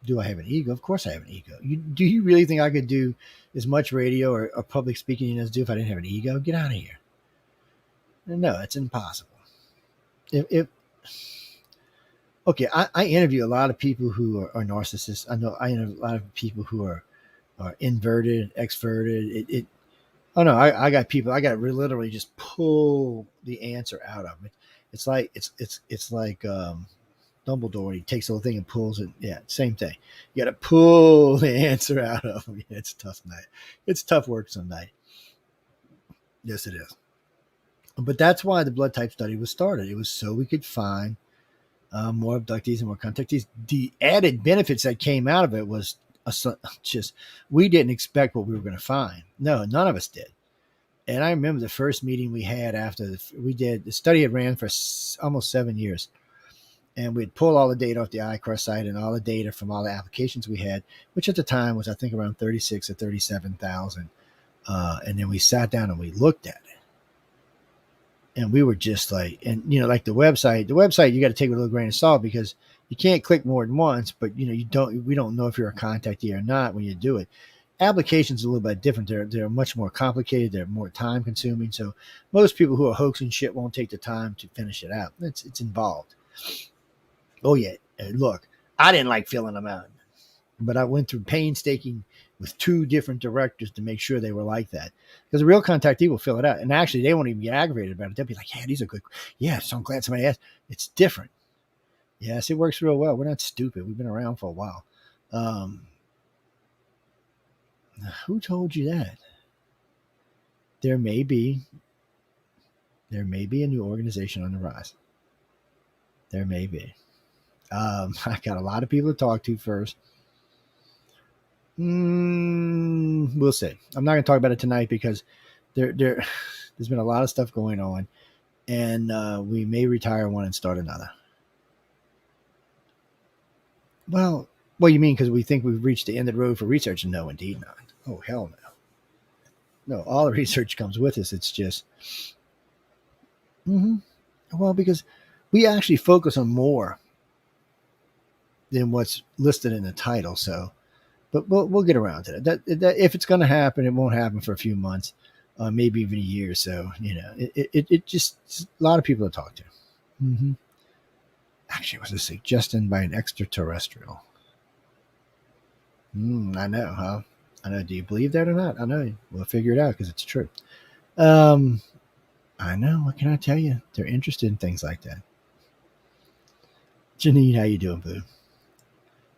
Do I have an ego? Of course I have an ego. Do you really think I could do as much radio or public speaking as I do if I didn't have an ego? Get out of here. No, it's impossible. Okay, I interview a lot of people who are narcissists. I interview a lot of people who are inverted, exverted. I got people. I got to literally just pull the answer out of it. It's like Dumbledore. He takes the little thing and pulls it. Yeah, same thing. You got to pull the answer out of him. Yeah, it's tough night. It's tough work some night. Yes, it is. But that's why the blood type study was started. It was so we could find more abductees and more contactees. The added benefits that came out of it was just we didn't expect what we were going to find. No, none of us did. And I remember the first meeting we had after the study had ran for almost 7 years. And we'd pull all the data off the iCross site and all the data from all the applications we had, which at the time was, I think, around 36 or 37,000. And then we sat down and we looked at it. And we were just like, like the website, you got to take it with a little grain of salt because you can't click more than once, but we don't know if you're a contactee or not when you do it. Applications are a little bit different. They're much more complicated. They're more time consuming. So most people who are hoaxing shit won't take the time to finish it out. It's involved. Oh yeah, look, I didn't like filling them out, but I went through painstaking with 2 different directors to make sure they were like that. Because a real contactee will fill it out, and actually they won't even get aggravated about it. They'll be like, "Yeah, these are good. Yeah, so I'm glad somebody asked." It's different. Yes, it works real well. We're not stupid. We've been around for a while. Who told you that? There may be a new organization on the rise. There may be. I got a lot of people to talk to first. We'll see. I'm not going to talk about it tonight because there's been a lot of stuff going on, and we may retire one and start another. Well, you mean because we think we've reached the end of the road for research? No, indeed not. Oh, hell no. No, all the research comes with us. It's just, well, because we actually focus on more than what's listed in the title. So, but we'll get around to that. That if it's going to happen, it won't happen for a few months, maybe even a year. So, it just a lot of people to talk to. Actually, it was a suggestion by an extraterrestrial. I know, huh? I know. Do you believe that or not? I know. We'll figure it out because it's true. I know. What can I tell you? They're interested in things like that. Janine, how you doing, boo?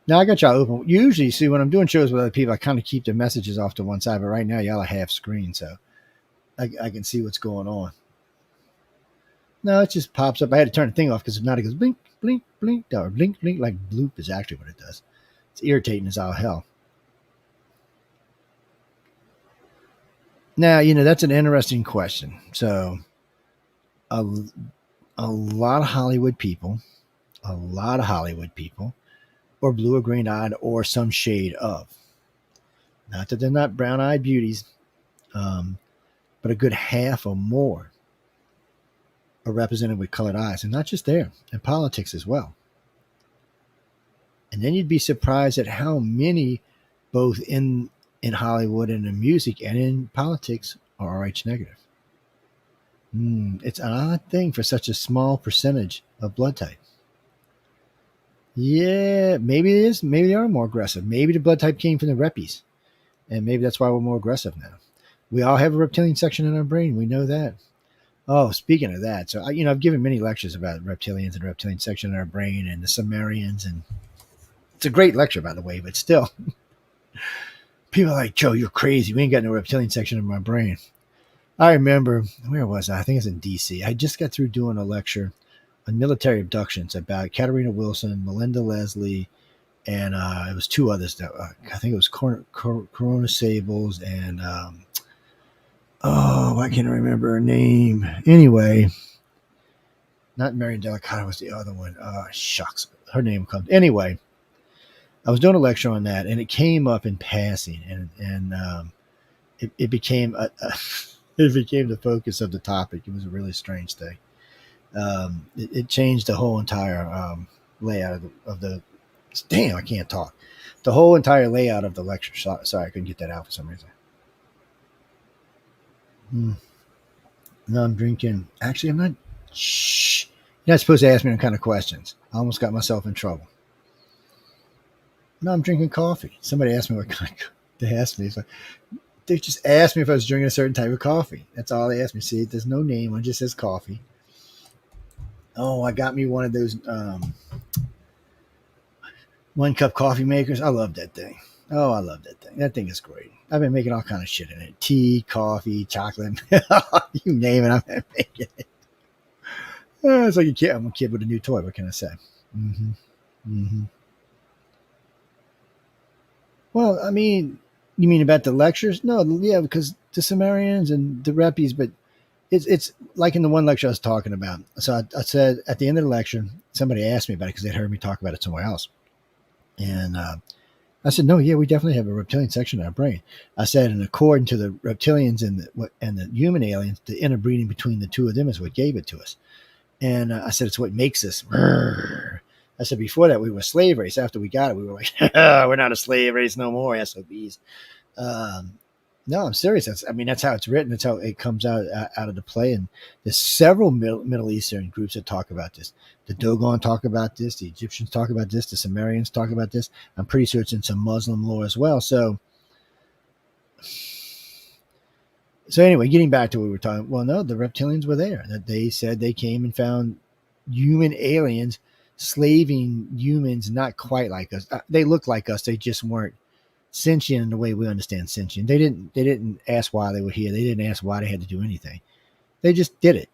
Now I got y'all open. Usually, see, when I'm doing shows with other people, I kind of keep the messages off to one side. But right now, y'all are half screen, so I can see what's going on. No, it just pops up. I had to turn the thing off because if not, it goes blink, blink, blink, or blink, blink, like bloop is actually what it does. It's irritating as all hell. Now, that's an interesting question. So, a lot of Hollywood people, or blue or green eyed, or some shade of. Not that they're not brown eyed beauties, but a good half or more are represented with colored eyes, and not just there, in politics as well. And then you'd be surprised at how many, both in Hollywood and in music and in politics, are Rh negative. It's an odd thing for such a small percentage of blood type. Yeah, maybe it is. Maybe they are more aggressive. Maybe the blood type came from the reppies, and maybe that's why we're more aggressive now. We all have a reptilian section in our brain. We know that. Oh, speaking of that, so I've given many lectures about reptilians and reptilian section in our brain and the Sumerians, and it's a great lecture, by the way. But still, people are like, Joe, you're crazy. We ain't got no reptilian section in my brain. I remember, where was I? I think it's in D.C. I just got through doing a lecture on military abductions about Katarina Wilson, Melinda Leslie, and it was two others. That I think it was Corona Sables and I can't remember her name. Anyway, not Marion Delicata was the other one. Shucks, her name comes. Anyway, I was doing a lecture on that, and it came up in passing, and it became it became the focus of the topic. It was a really strange thing. It changed the whole entire layout of the. Damn, I can't talk. The whole entire layout of the lecture. Sorry, I couldn't get that out for some reason. No, I'm drinking. Actually, I'm not. Shh. You're not supposed to ask me them kind of questions. I almost got myself in trouble. No, I'm drinking coffee. Somebody asked me what kind of. They asked me. They just asked me if I was drinking a certain type of coffee. That's all they asked me. See, there's no name. It just says coffee. Oh, I got me one of those 1-cup coffee makers. I love that thing. Oh, I love that thing. That thing is great. I've been making all kind of shit in it. Tea, coffee, chocolate. You name it, I've been making it. It's like a kid. I'm a kid with a new toy. What can I say? Well, I mean, you mean about the lectures? No, yeah, because the Sumerians and the reppies, but it's like in the one lecture I was talking about. So I said at the end of the lecture, somebody asked me about it because they'd heard me talk about it somewhere else. And I said, no, yeah, we definitely have a reptilian section in our brain. I said, and according to the reptilians and the human aliens, the interbreeding between the two of them is what gave it to us. And I said, it's what makes us. I said, before that, we were a slave race. After we got it, we were like, we're not a slave race no more, SOBs. No, I'm serious. That's how it's written. That's how it comes out of the play. And there's several Middle Eastern groups that talk about this. The Dogon talk about this. The Egyptians talk about this. The Sumerians talk about this. I'm pretty sure it's in some Muslim lore as well. So anyway, getting back to what we were talking. Well, no, the reptilians were there. That they said they came and found human aliens slaving humans, not quite like us. They looked like us. They just weren't sentient in the way we understand sentient. They didn't ask why they were here. They didn't ask why they had to do anything. They just did it.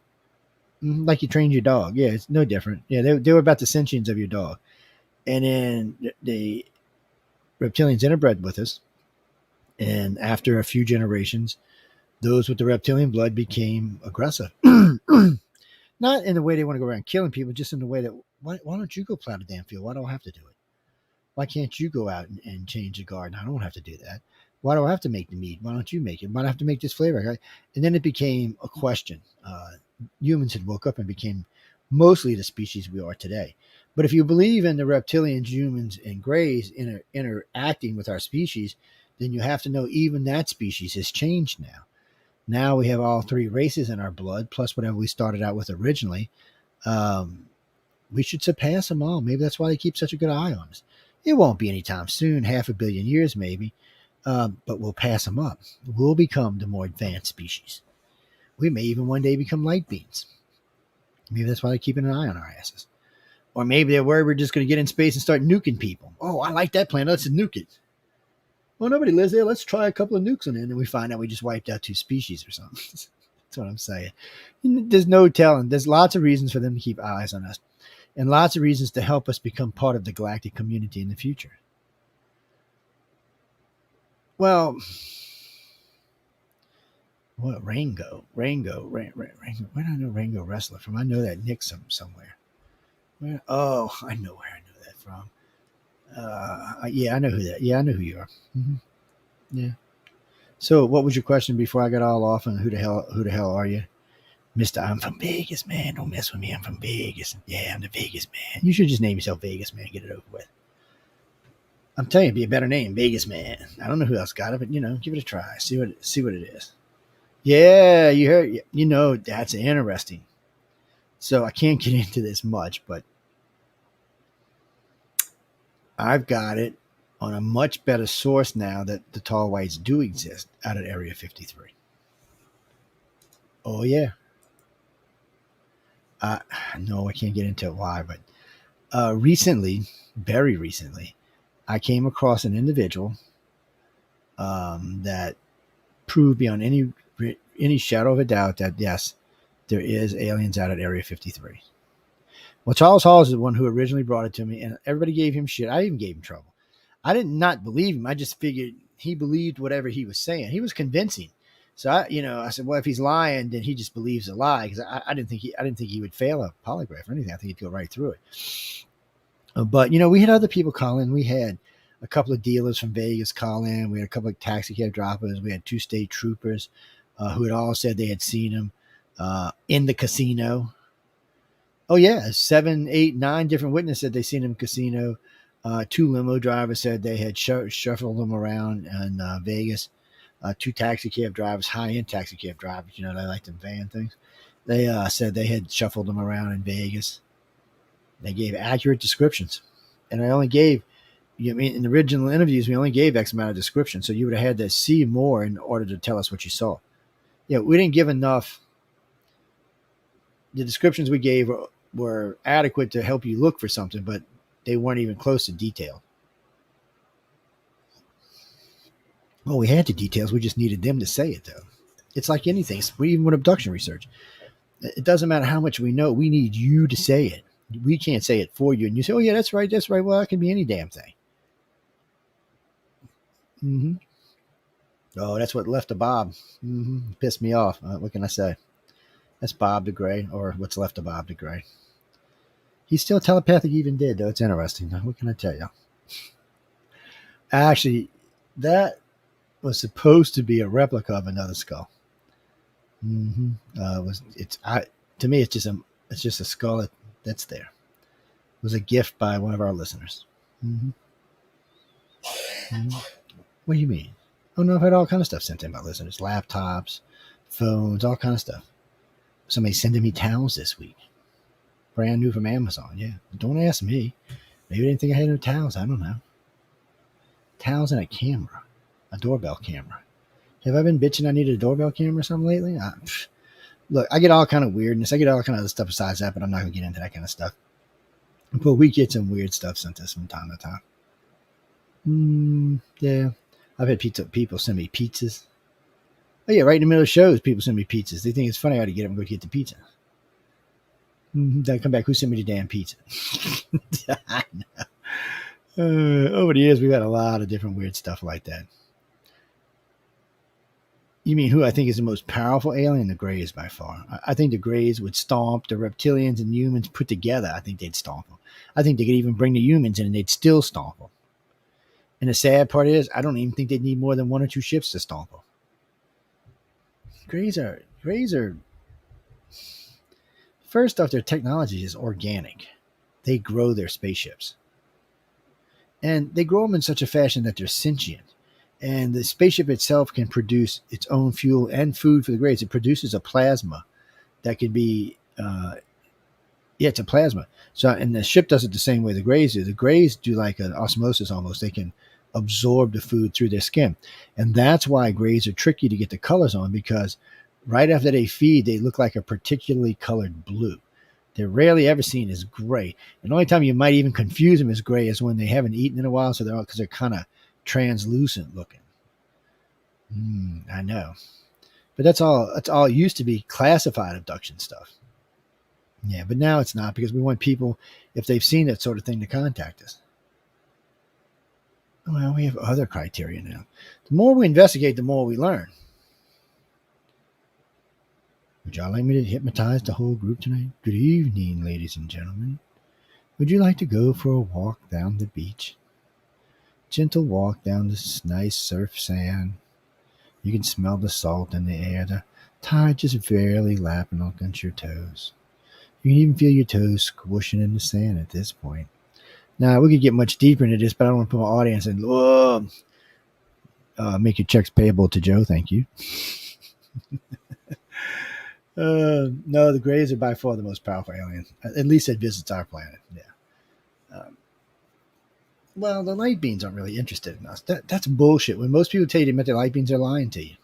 Like you trained your dog. Yeah, it's no different. Yeah, they were about the sentience of your dog. And then the reptilians interbred with us. And after a few generations, those with the reptilian blood became aggressive. Not in the way they want to go around killing people, just in the way that, why don't you go plow the damn field? Why do I have to do it? Why can't you go out and change the garden? I don't have to do that. Why do I have to make the meat? Why don't you make it? Why do I have to make this flavor? And then it became a question. Humans had woke up and became mostly the species we are today. But if you believe in the reptilians, humans, and greys interacting with our species, then you have to know even that species has changed now. Now we have all three races in our blood, plus whatever we started out with originally. We should surpass them all. Maybe that's why they keep such a good eye on us. It won't be anytime soon, 500 million years maybe, but we'll pass them up. We'll become the more advanced species. We may even one day become light beings. Maybe that's why they're keeping an eye on our asses. Or maybe they're worried we're just going to get in space and start nuking people. Oh, I like that planet. Let's nuke it. Well, nobody lives there. Let's try a couple of nukes on it. And then we find out we just wiped out 2 species or something. That's what I'm saying. There's no telling. There's lots of reasons for them to keep eyes on us. And lots of reasons to help us become part of the galactic community in the future. Well, what Rango? Where do I know Rango wrestler from? I know that Nick somewhere. Oh, I know where I know that from. Yeah, I know who that. Yeah, I know who you are. Mm-hmm. Yeah. So, what was your question before I got all off? And who the hell are you, Mister? I'm from Vegas, man. Don't mess with me. I'm from Vegas. Yeah, I'm the Vegas man. You should just name yourself Vegas man. Get it over with. I'm telling you, it'd be a better name, Vegas man. I don't know who else got it, but give it a try. See what it is. Yeah, you heard. That's interesting. So I can't get into this much, but I've got it on a much better source now that the tall whites do exist out at Area 53. Oh, yeah. No, I can't get into why, but very recently, I came across an individual that proved beyond any shadow of a doubt that, yes, there is aliens out at Area 53. Well, Charles Hall is the one who originally brought it to me, and everybody gave him shit. I even gave him trouble. I did not believe him. I just figured he believed whatever he was saying. He was convincing. So I said, well, if he's lying, then he just believes a lie, because I didn't think he would fail a polygraph or anything. I think he'd go right through it. But we had other people call in. We had a couple of dealers from Vegas call in. We had a couple of taxi cab droppers. We had 2 state troopers who had all said they had seen him in the casino. Oh yeah, 7, 8, 9 different witnesses said they seen him in the casino. 2 limo drivers said they had shuffled them around in Vegas. 2 taxi cab drivers, high-end taxi cab drivers, they like them van things. They said they had shuffled them around in Vegas. They gave accurate descriptions. And I only gave, in the original interviews, we only gave X amount of description. So you would have had to see more in order to tell us what you saw. We didn't give enough. The descriptions we gave were adequate to help you look for something, but they weren't even close to detail. Well, we had the details. We just needed them to say it, though. It's like anything, even with abduction research. It doesn't matter how much we know. We need you to say it. We can't say it for you. And you say, oh, yeah, that's right. Well, it can be any damn thing. Mm-hmm. Oh, that's what left of Bob. Mm-hmm. Pissed me off. What can I say? That's Bob the Gray, or what's left of Bob the Gray. He's still telepathic even dead, though. It's interesting. What can I tell you? Actually, that was supposed to be a replica of another skull. Mm-hmm. To me, it's just a skull that's there. It was a gift by one of our listeners. Mm-hmm. Mm-hmm. What do you mean? Oh no, I've had all kind of stuff sent in by listeners: laptops, phones, all kind of stuff. Somebody sending me towels this week, brand new from Amazon. Yeah, don't ask me. Maybe they didn't think I had no towels. I don't know. Towels and a camera, a doorbell camera. Have I been bitching I needed a doorbell camera or something lately? Look, I get all kind of weirdness. I get all kind of other stuff besides that, but I'm not going to get into that kind of stuff. But we get some weird stuff sent to us from time to time. Yeah. I've had people send me pizzas. Oh, yeah, right in the middle of shows, people send me pizzas. They think it's funny how to get them and go get the pizza. Then I come back, who sent me the damn pizza? I know. Over the years, we've had a lot of different weird stuff like that. You mean who I think is the most powerful alien? The Greys by far. I think the Greys would stomp the reptilians and humans put together. I think they'd stomp them. I think they could even bring the humans in and they'd still stomp them. And the sad part is, I don't even think they'd need more than 1 or 2 ships to stomp them. Greys are. First off, their technology is organic. They grow their spaceships. And they grow them in such a fashion that they're sentient. And the spaceship itself can produce its own fuel and food for the Greys. It produces a plasma that could be, it's a plasma. So, and the ship does it the same way the Greys do. The Greys do like an osmosis almost. They can absorb the food through their skin. And that's why Greys are tricky to get the colors on, because right after they feed, they look like a particularly colored blue. They're rarely ever seen as gray. And the only time you might even confuse them as gray is when they haven't eaten in a while, so because they're kind of translucent looking. I know. But that's all it used to be classified abduction stuff. Yeah, but now it's not, because we want people, if they've seen that sort of thing, to contact us. Well, we have other criteria now. The more we investigate, the more we learn. Would y'all like me to hypnotize the whole group tonight? Good evening, ladies and gentlemen. Would you like to go for a walk down the beach? Gentle walk down this nice surf sand. You can smell the salt in the air. The tide just barely lapping against your toes. You can even feel your toes squishing in the sand at this point. Now, we could get much deeper into this, but I don't want to put my audience in. Make your checks payable to Joe. Thank you. No, the Greys are by far the most powerful aliens, at least that visits our planet. Yeah. Well, the light beings aren't really interested in us. That's bullshit. When most people tell you they met their light beings, they're lying to you.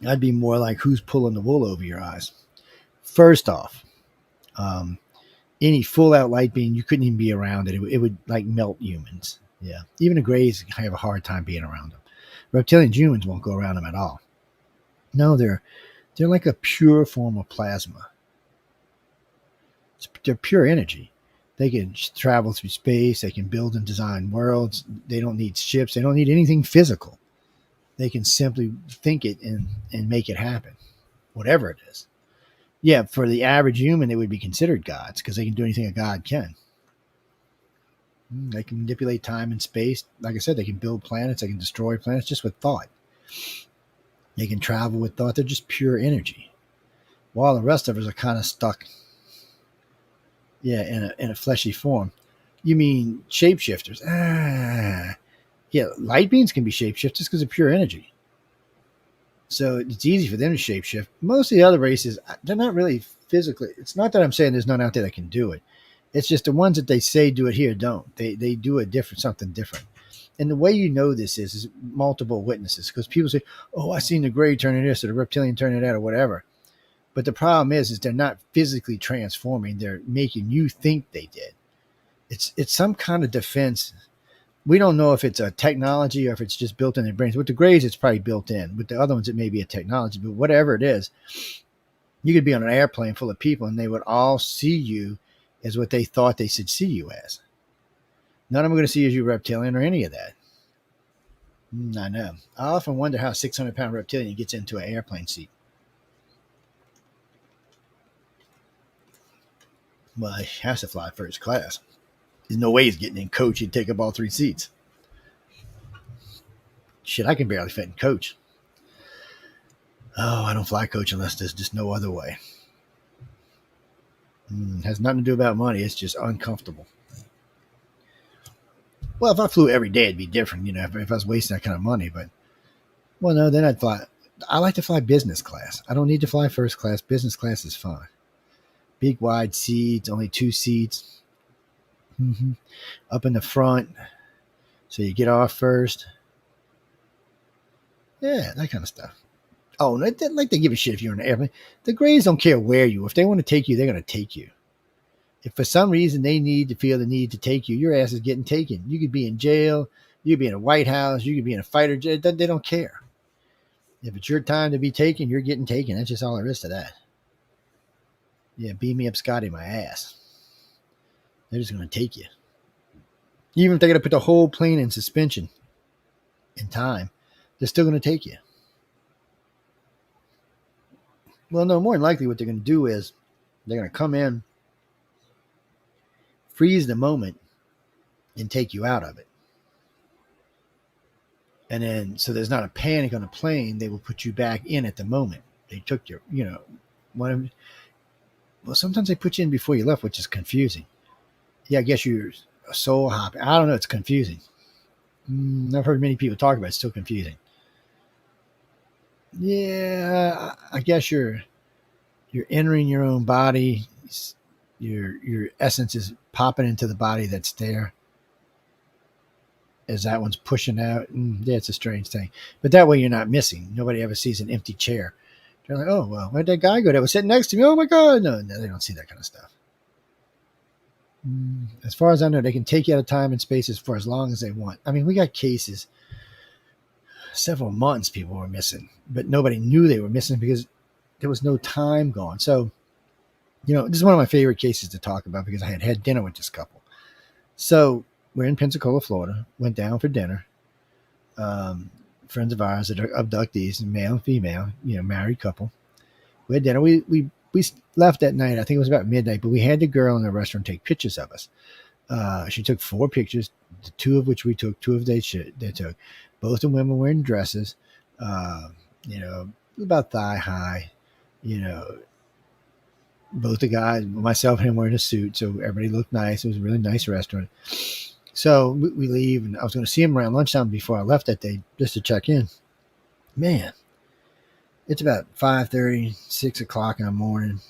I'd be more like, who's pulling the wool over your eyes? First off, any full-out light beam, you couldn't even be around it. It would like melt humans. Yeah, even the Greys have a hard time being around them. Reptilians, humans won't go around them at all. No, they're like a pure form of plasma. They're pure energy. They can travel through space. They can build and design worlds. They don't need ships. They don't need anything physical. They can simply think it and make it happen, whatever it is. Yeah, for the average human, they would be considered gods because they can do anything a god can. They can manipulate time and space. Like I said, they can build planets. They can destroy planets just with thought. They can travel with thought. They're just pure energy. While the rest of us are kind of stuck, in a fleshy form. You mean shapeshifters? Yeah, light beings can be shapeshifters because of pure energy. So it's easy for them to shapeshift. Most of the other races, they're not really physically. It's not that I'm saying there's none out there that can do it. It's just the ones that they say do it here don't. They do something different. And the way you know this is multiple witnesses, because people say, "Oh, I seen the Grey turning this or the reptilian turning that or whatever." But the problem is they're not physically transforming. They're making you think they did. It's some kind of defense. We don't know if it's a technology or if it's just built in their brains. With the Greys, it's probably built in. With the other ones, it may be a technology. But whatever it is, you could be on an airplane full of people and they would all see you as what they thought they should see you as. None of them are going to see you as you reptilian or any of that. I know. I often wonder how a 600-pound reptilian gets into an airplane seat. Well, he has to fly first class. There's no way he's getting in coach. He'd take up all 3 seats. Shit, I can barely fit in coach. Oh, I don't fly coach unless there's just no other way. Has nothing to do about money. It's just uncomfortable. Well, if I flew every day, it'd be different, if I was wasting that kind of money. But, well, no, then I'd fly. I like to fly business class. I don't need to fly first class. Business class is fine. Big, wide seats, only 2 seats. Up in the front, so you get off first. Yeah, that kind of stuff. Oh, like they give a shit if you're in an airplane. The Greys don't care where you. If they want to take you, they're going to take you. If for some reason they feel the need to take you, your ass is getting taken. You could be in jail. You could be in a White House. You could be in a fighter jet. They don't care. If it's your time to be taken, you're getting taken. That's just all there is to that. Yeah, beam me up, Scotty, my ass. They're just going to take you. Even if they're going to put the whole plane in suspension in time, they're still going to take you. Well, no, more than likely what they're going to do is they're going to come in, freeze the moment, and take you out of it. And then, so there's not a panic on the plane, they will put you back in at the moment. They took your, well, sometimes they put you in before you left, which is confusing. Yeah, I guess you're soul hopping. I don't know. It's confusing. I've heard many people talk about it. It's still confusing. Yeah, I guess you're entering your own body. Your essence is popping into the body that's there as that one's pushing out. Yeah, it's a strange thing. But that way you're not missing. Nobody ever sees an empty chair. They're like, oh, well, where'd that guy go that was sitting next to me? Oh, my God. No, they don't see that kind of stuff. As far as I know, they can take you out of time and space for as long as they want. I mean, we got cases, several months people were missing, but nobody knew they were missing because there was no time gone. So, this is one of my favorite cases to talk about because I had dinner with this couple. So we're in Pensacola, Florida, went down for dinner. Friends of ours that are abductees, male and female, married couple. We had dinner. We left that night. I think it was about midnight, but we had the girl in the restaurant take pictures of us. She took 4 pictures, 2 of which we took, 2 of they took. Both the women wearing dresses, about thigh high, both the guys, myself and him, wearing a suit, so everybody looked nice. It was a really nice restaurant. So we leave, and I was going to see him around lunchtime before I left that day just to check in. Man, it's about 5:30, 6 o'clock in the morning.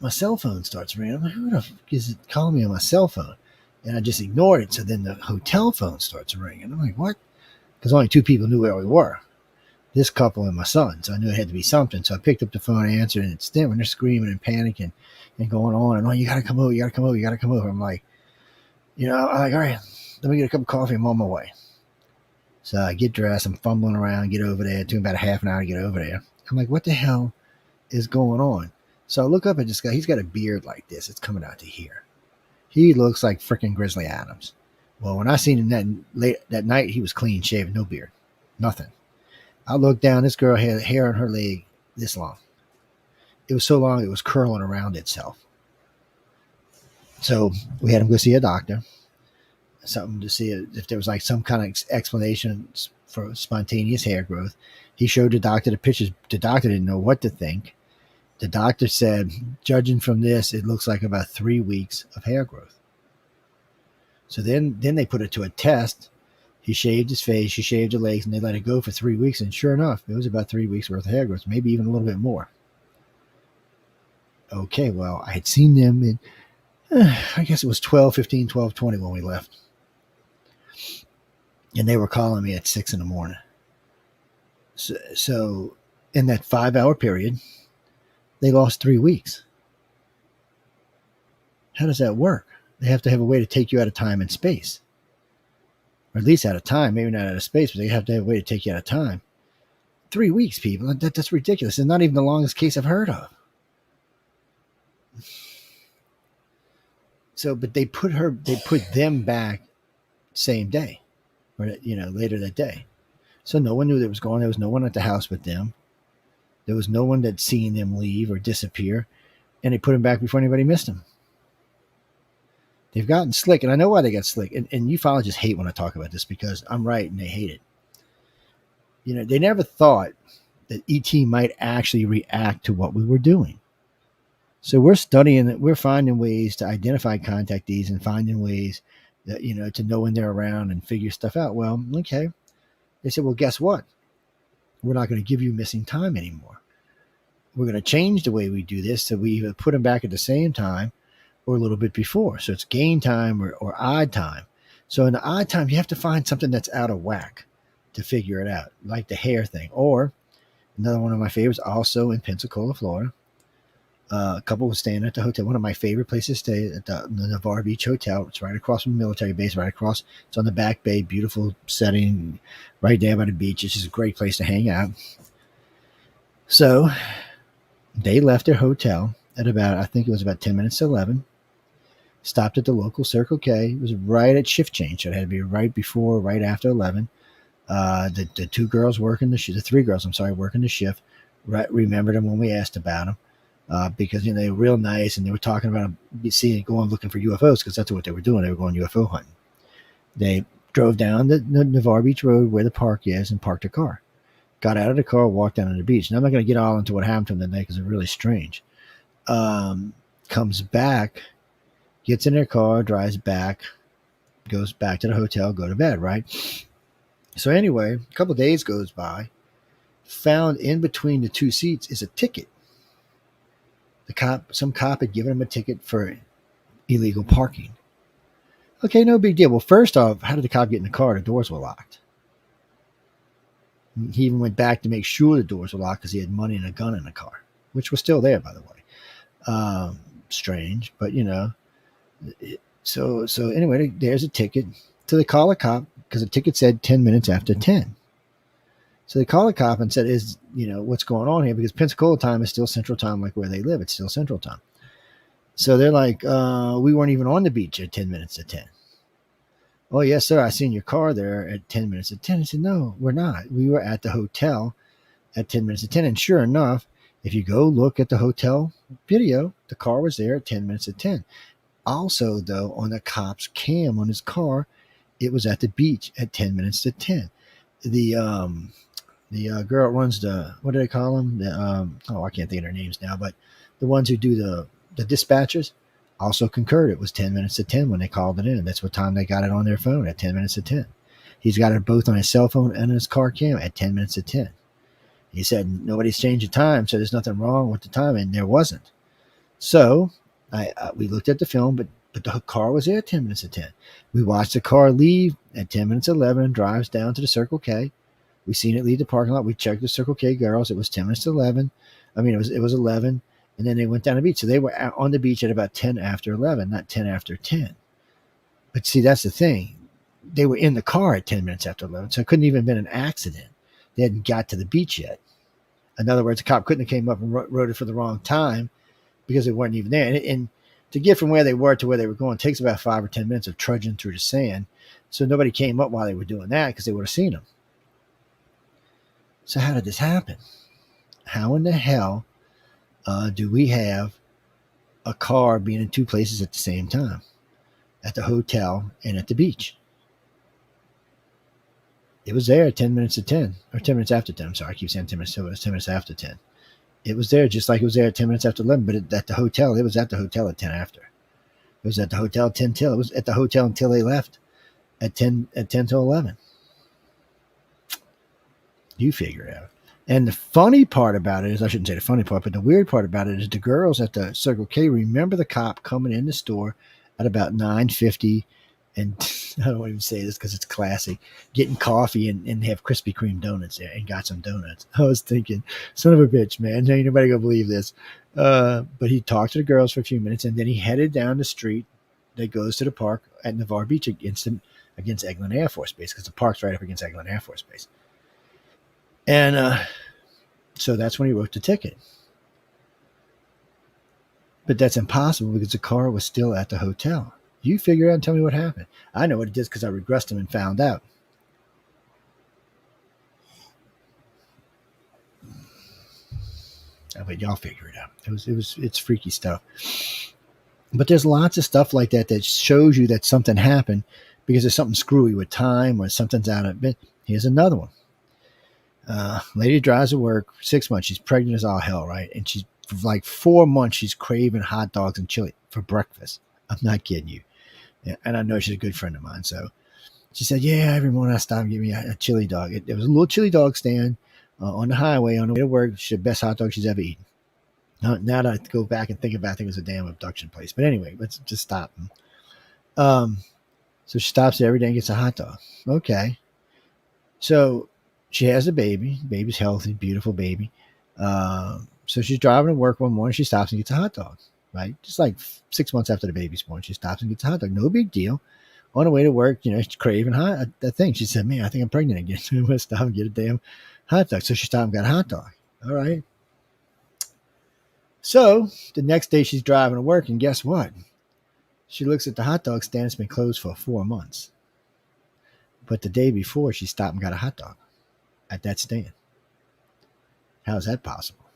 My cell phone starts ringing. I'm like, who the fuck is it calling me on my cell phone? And I just ignored it. So then the hotel phone starts ringing. I'm like, what? Because only 2 people knew where we were. This couple and my son. So I knew it had to be something. So I picked up the phone, answered, and it's them. And they're screaming and panicking and going on. And, oh, you got to come over. You got to come over. You got to come over. I'm like, I'm like, all right, let me get a cup of coffee. I'm on my way. So I get dressed. I'm fumbling around, get over there. It took about a half an hour to get over there. I'm like, what the hell is going on? So I look up at this guy. He's got a beard like this. It's coming out to here. He looks like freaking Grizzly Adams. Well, when I seen him that night, he was clean shaven, no beard, nothing. I looked down. This girl had hair on her leg this long. It was so long it was curling around itself. So we had him go see a doctor, something to see if there was like some kind of explanation for spontaneous hair growth. He showed the doctor the pictures. The doctor didn't know what to think. The doctor said, judging from this, it looks like about 3 weeks of hair growth. So then they put it to a test. He shaved his face, she shaved her legs, and they let it go for 3 weeks. And sure enough, it was about 3 weeks worth of hair growth, maybe even a little bit more. Okay, well, I had seen them in, I guess it was 12:15, 12:20 when we left. And they were calling me at 6 in the morning. So in that 5-hour period, they lost 3 weeks. How does that work? They have to have a way to take you out of time and space. Or at least out of time, maybe not out of space, but they have to have a way to take you out of time. 3 weeks, people. That's ridiculous. It's not even the longest case I've heard of. So, but they put them back same day, or later that day. So no one knew that was going. There was no one at the house with them. There was no one that seen them leave or disappear, and they put them back before anybody missed them. They've gotten slick, and I know why they got slick. And ufologists hate when I talk about this because I'm right and they hate it. They never thought that ET might actually react to what we were doing. So we're studying it. We're finding ways to identify contactees and finding ways that, to know when they're around and figure stuff out. Well, okay. They said, well, guess what? We're not going to give you missing time anymore. We're going to change the way we do this. So we either put them back at the same time or a little bit before. So it's gain time or odd time. So in the odd time, you have to find something that's out of whack to figure it out, like the hair thing. Or another one of my favorites, also in Pensacola, Florida. A couple was staying at the hotel. One of my favorite places to stay at the Navarre Beach Hotel. It's right across from the military base, right across. It's on the back bay, beautiful setting, right there by the beach. It's just a great place to hang out. So they left their hotel at I think it was about 10 minutes to 11. Stopped at the local Circle K. It was right at shift change. So it had to be right before, right after 11. The 2 girls working the shift, the 3 girls, working the shift. Right, remembered them when we asked about them. Because they were real nice and they were talking about going looking for UFOs because that's what they were doing. They were going UFO hunting. They drove down the Navarre Beach Road where the park is and parked their car. Got out of the car, walked down to the beach. Now I'm not going to get all into what happened to them that night because it's really strange. Comes back, gets in their car, drives back, goes back to the hotel, go to bed, right? So anyway, a couple of days goes by. Found in between the 2 seats is a ticket. Some cop had given him a ticket for illegal parking. Okay, no big deal. Well, first off, how did the cop get in the car? The doors were locked. He even went back to make sure the doors were locked because he had money and a gun in the car, which was still there, by the way. Strange, but So anyway, there's a ticket. So they call a cop because the ticket said 10 minutes after 10. So they call a cop and said, what's going on here? Because Pensacola time is still Central Time, like where they live. It's still Central Time. So they're like, we weren't even on the beach at 10 minutes to 10. Oh, yes, sir. I seen your car there at 10 minutes to 10. I said, no, we're not. We were at the hotel at 10 minutes to 10. And sure enough, if you go look at the hotel video, the car was there at 10 minutes to 10. Also, though, on the cop's cam on his car, it was at the beach at 10 minutes to 10. The girl that runs what do they call them? I can't think of their names now, but the ones who do the dispatchers also concurred. It was 10 minutes to 10 when they called it in. That's what time they got it on their phone, at 10 minutes to 10. He's got it both on his cell phone and his car cam at 10 minutes to 10. He said nobody's changed the time, so there's nothing wrong with the time, and there wasn't. So we looked at the film, but the car was there at 10 minutes to 10. We watched the car leave at 10 minutes to 11 and drives down to the Circle K. We seen it leave the parking lot. We checked the Circle K girls. It was 10 minutes to 11. I mean, it was 11. And then they went down the beach. So they were on the beach at about 10 after 11, not 10 after 10. But see, that's the thing. They were in the car at 10 minutes after 11. So it couldn't even have been an accident. They hadn't got to the beach yet. In other words, the cop couldn't have came up and wrote it for the wrong time because they weren't even there. And to get from where they were to where they were going takes about 5 or 10 minutes of trudging through the sand. So nobody came up while they were doing that because they would have seen them. So how did this happen? How in the hell do we have a car being in two places at the same time? At the hotel and at the beach. It was there at 10 minutes to 10. Or 10 minutes after 10. I'm sorry, I keep saying 10 minutes. So it was 10 minutes after 10. It was there just like it was there at 10 minutes after 11. But at the hotel, it was at the hotel at 10 after. It was at the hotel at 10 till. It was at the hotel until they left at 10 till 11. You figure it out. And the funny part about it is, I shouldn't say the funny part, but the weird part about it is the girls at the Circle K remember the cop coming in the store at about 9:50, and I don't even say this because it's classy, getting coffee and have Krispy Kreme donuts there, and got some donuts. I was thinking, son of a bitch, man, ain't nobody gonna believe this. But he talked to the girls for a few minutes, and then he headed down the street that goes to the park at Navarre Beach against Eglin Air Force Base, because the park's right up against Eglin Air Force Base. And so that's when he wrote the ticket. But that's impossible because the car was still at the hotel. You figure out and tell me what happened. I know what it is because I regressed him and found out. I bet y'all figure it out. It's freaky stuff. But there's lots of stuff like that that shows you that something happened because there's something screwy with time or something's out of it. Here's another one. Lady drives to work 6 months. She's pregnant as all hell, right? And she's for like 4 months, she's craving hot dogs and chili for breakfast. I'm not kidding you. Yeah, and I know she's a good friend of mine. So she said, yeah, every morning I stop and give me a chili dog. There was a little chili dog stand on the highway on the way to work. She's the best hot dog she's ever eaten. Now that I go back and think about it, I think it was a damn abduction place. But anyway, let's just stop. So she stops there every day and gets a hot dog. Okay. So she has a baby. The baby's healthy, beautiful baby. So she's driving to work one morning. She stops and gets a hot dog, right? Just like 6 months after the baby's born, she stops and gets a hot dog. No big deal. On the way to work, she's craving that thing. She said, man, I think I'm pregnant again. So I'm going to stop and get a damn hot dog. So she stopped and got a hot dog. All right. So the next day she's driving to work, and guess what? She looks at the hot dog stand. It's been closed for 4 months. But the day before, she stopped and got a hot dog at that stand. How is that possible?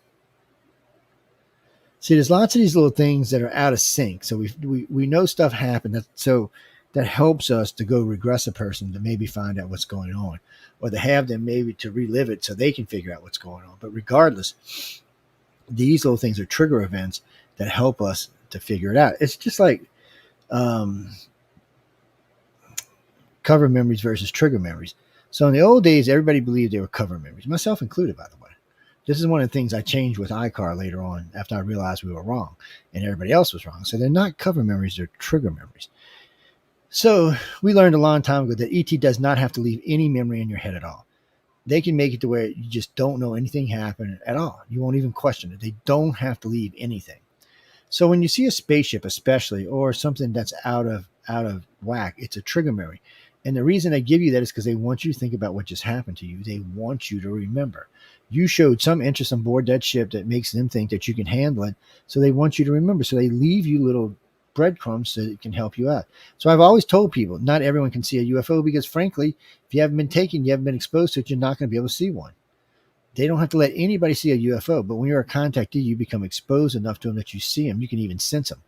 See, there's lots of these little things that are out of sync. So we know stuff happened. So that helps us to go regress a person to maybe find out what's going on, or to have them maybe to relive it so they can figure out what's going on. But regardless, these little things are trigger events that help us to figure it out. It's just like cover memories versus trigger memories. So in the old days, everybody believed they were cover memories, myself included, by the way. This is one of the things I changed with iCar later on after I realized we were wrong and everybody else was wrong. So they're not cover memories, they're trigger memories. So we learned a long time ago that ET does not have to leave any memory in your head at all. They can make it to where you just don't know anything happened at all. You won't even question it. They don't have to leave anything. So when you see a spaceship, especially, or something that's out of whack, it's a trigger memory. And the reason they give you that is because they want you to think about what just happened to you. They want you to remember. You showed some interest on board that ship that makes them think that you can handle it. So they want you to remember. So they leave you little breadcrumbs so that it can help you out. So I've always told people, not everyone can see a UFO because, frankly, if you haven't been taken, you haven't been exposed to it, you're not going to be able to see one. They don't have to let anybody see a UFO, but when you're a contactee, you become exposed enough to them that you see them. You can even sense them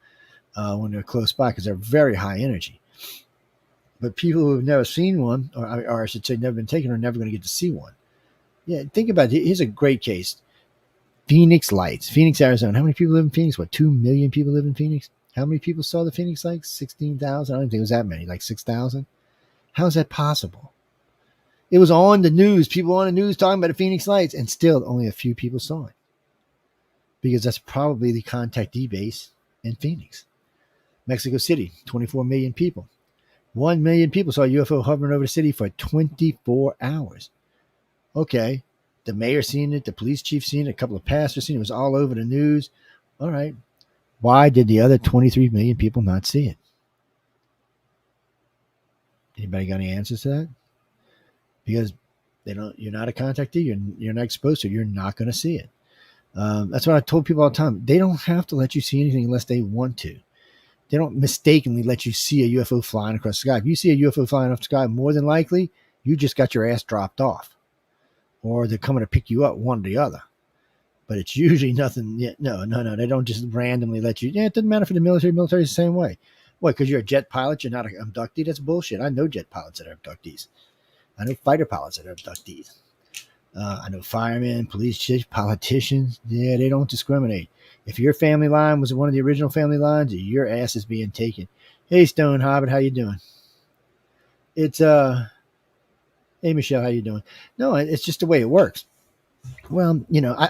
when they're close by because they're very high energy. But people who have never seen one, or I should say never been taken, are never going to get to see one. Yeah, think about it. Here's a great case. Phoenix Lights, Phoenix, Arizona. How many people live in Phoenix? What, 2 million people live in Phoenix? How many people saw the Phoenix Lights? 16,000? I don't think it was that many, like 6,000. How is that possible? It was on the news, people on the news talking about the Phoenix Lights, and still only a few people saw it. Because that's probably the contactee base in Phoenix. Mexico City, 24 million people. 1 million people saw a UFO hovering over the city for 24 hours. Okay, the mayor seen it, the police chief seen it, a couple of pastors seen it. It was all over the news. All right. Why did the other 23 million people not see it? Anybody got any answers to that? Because you're not a contactee. You're not exposed to it. You're not going to see it. That's what I told people all the time. They don't have to let you see anything unless they want to. They don't mistakenly let you see a UFO flying across the sky. If you see a UFO flying off the sky, more than likely, you just got your ass dropped off. Or they're coming to pick you up, one or the other. But it's usually nothing. No. They don't just randomly let you. Yeah, it doesn't matter for the military. Military is the same way. What, because you're a jet pilot, you're not an abductee? That's bullshit. I know jet pilots that are abductees. I know fighter pilots that are abductees. I know firemen, police chiefs, politicians. Yeah, they don't discriminate. If your family line was one of the original family lines, your ass is being taken. Hey, Stone Hobbit, how you doing? It's hey Michelle, how you doing? No, it's just the way it works. Well,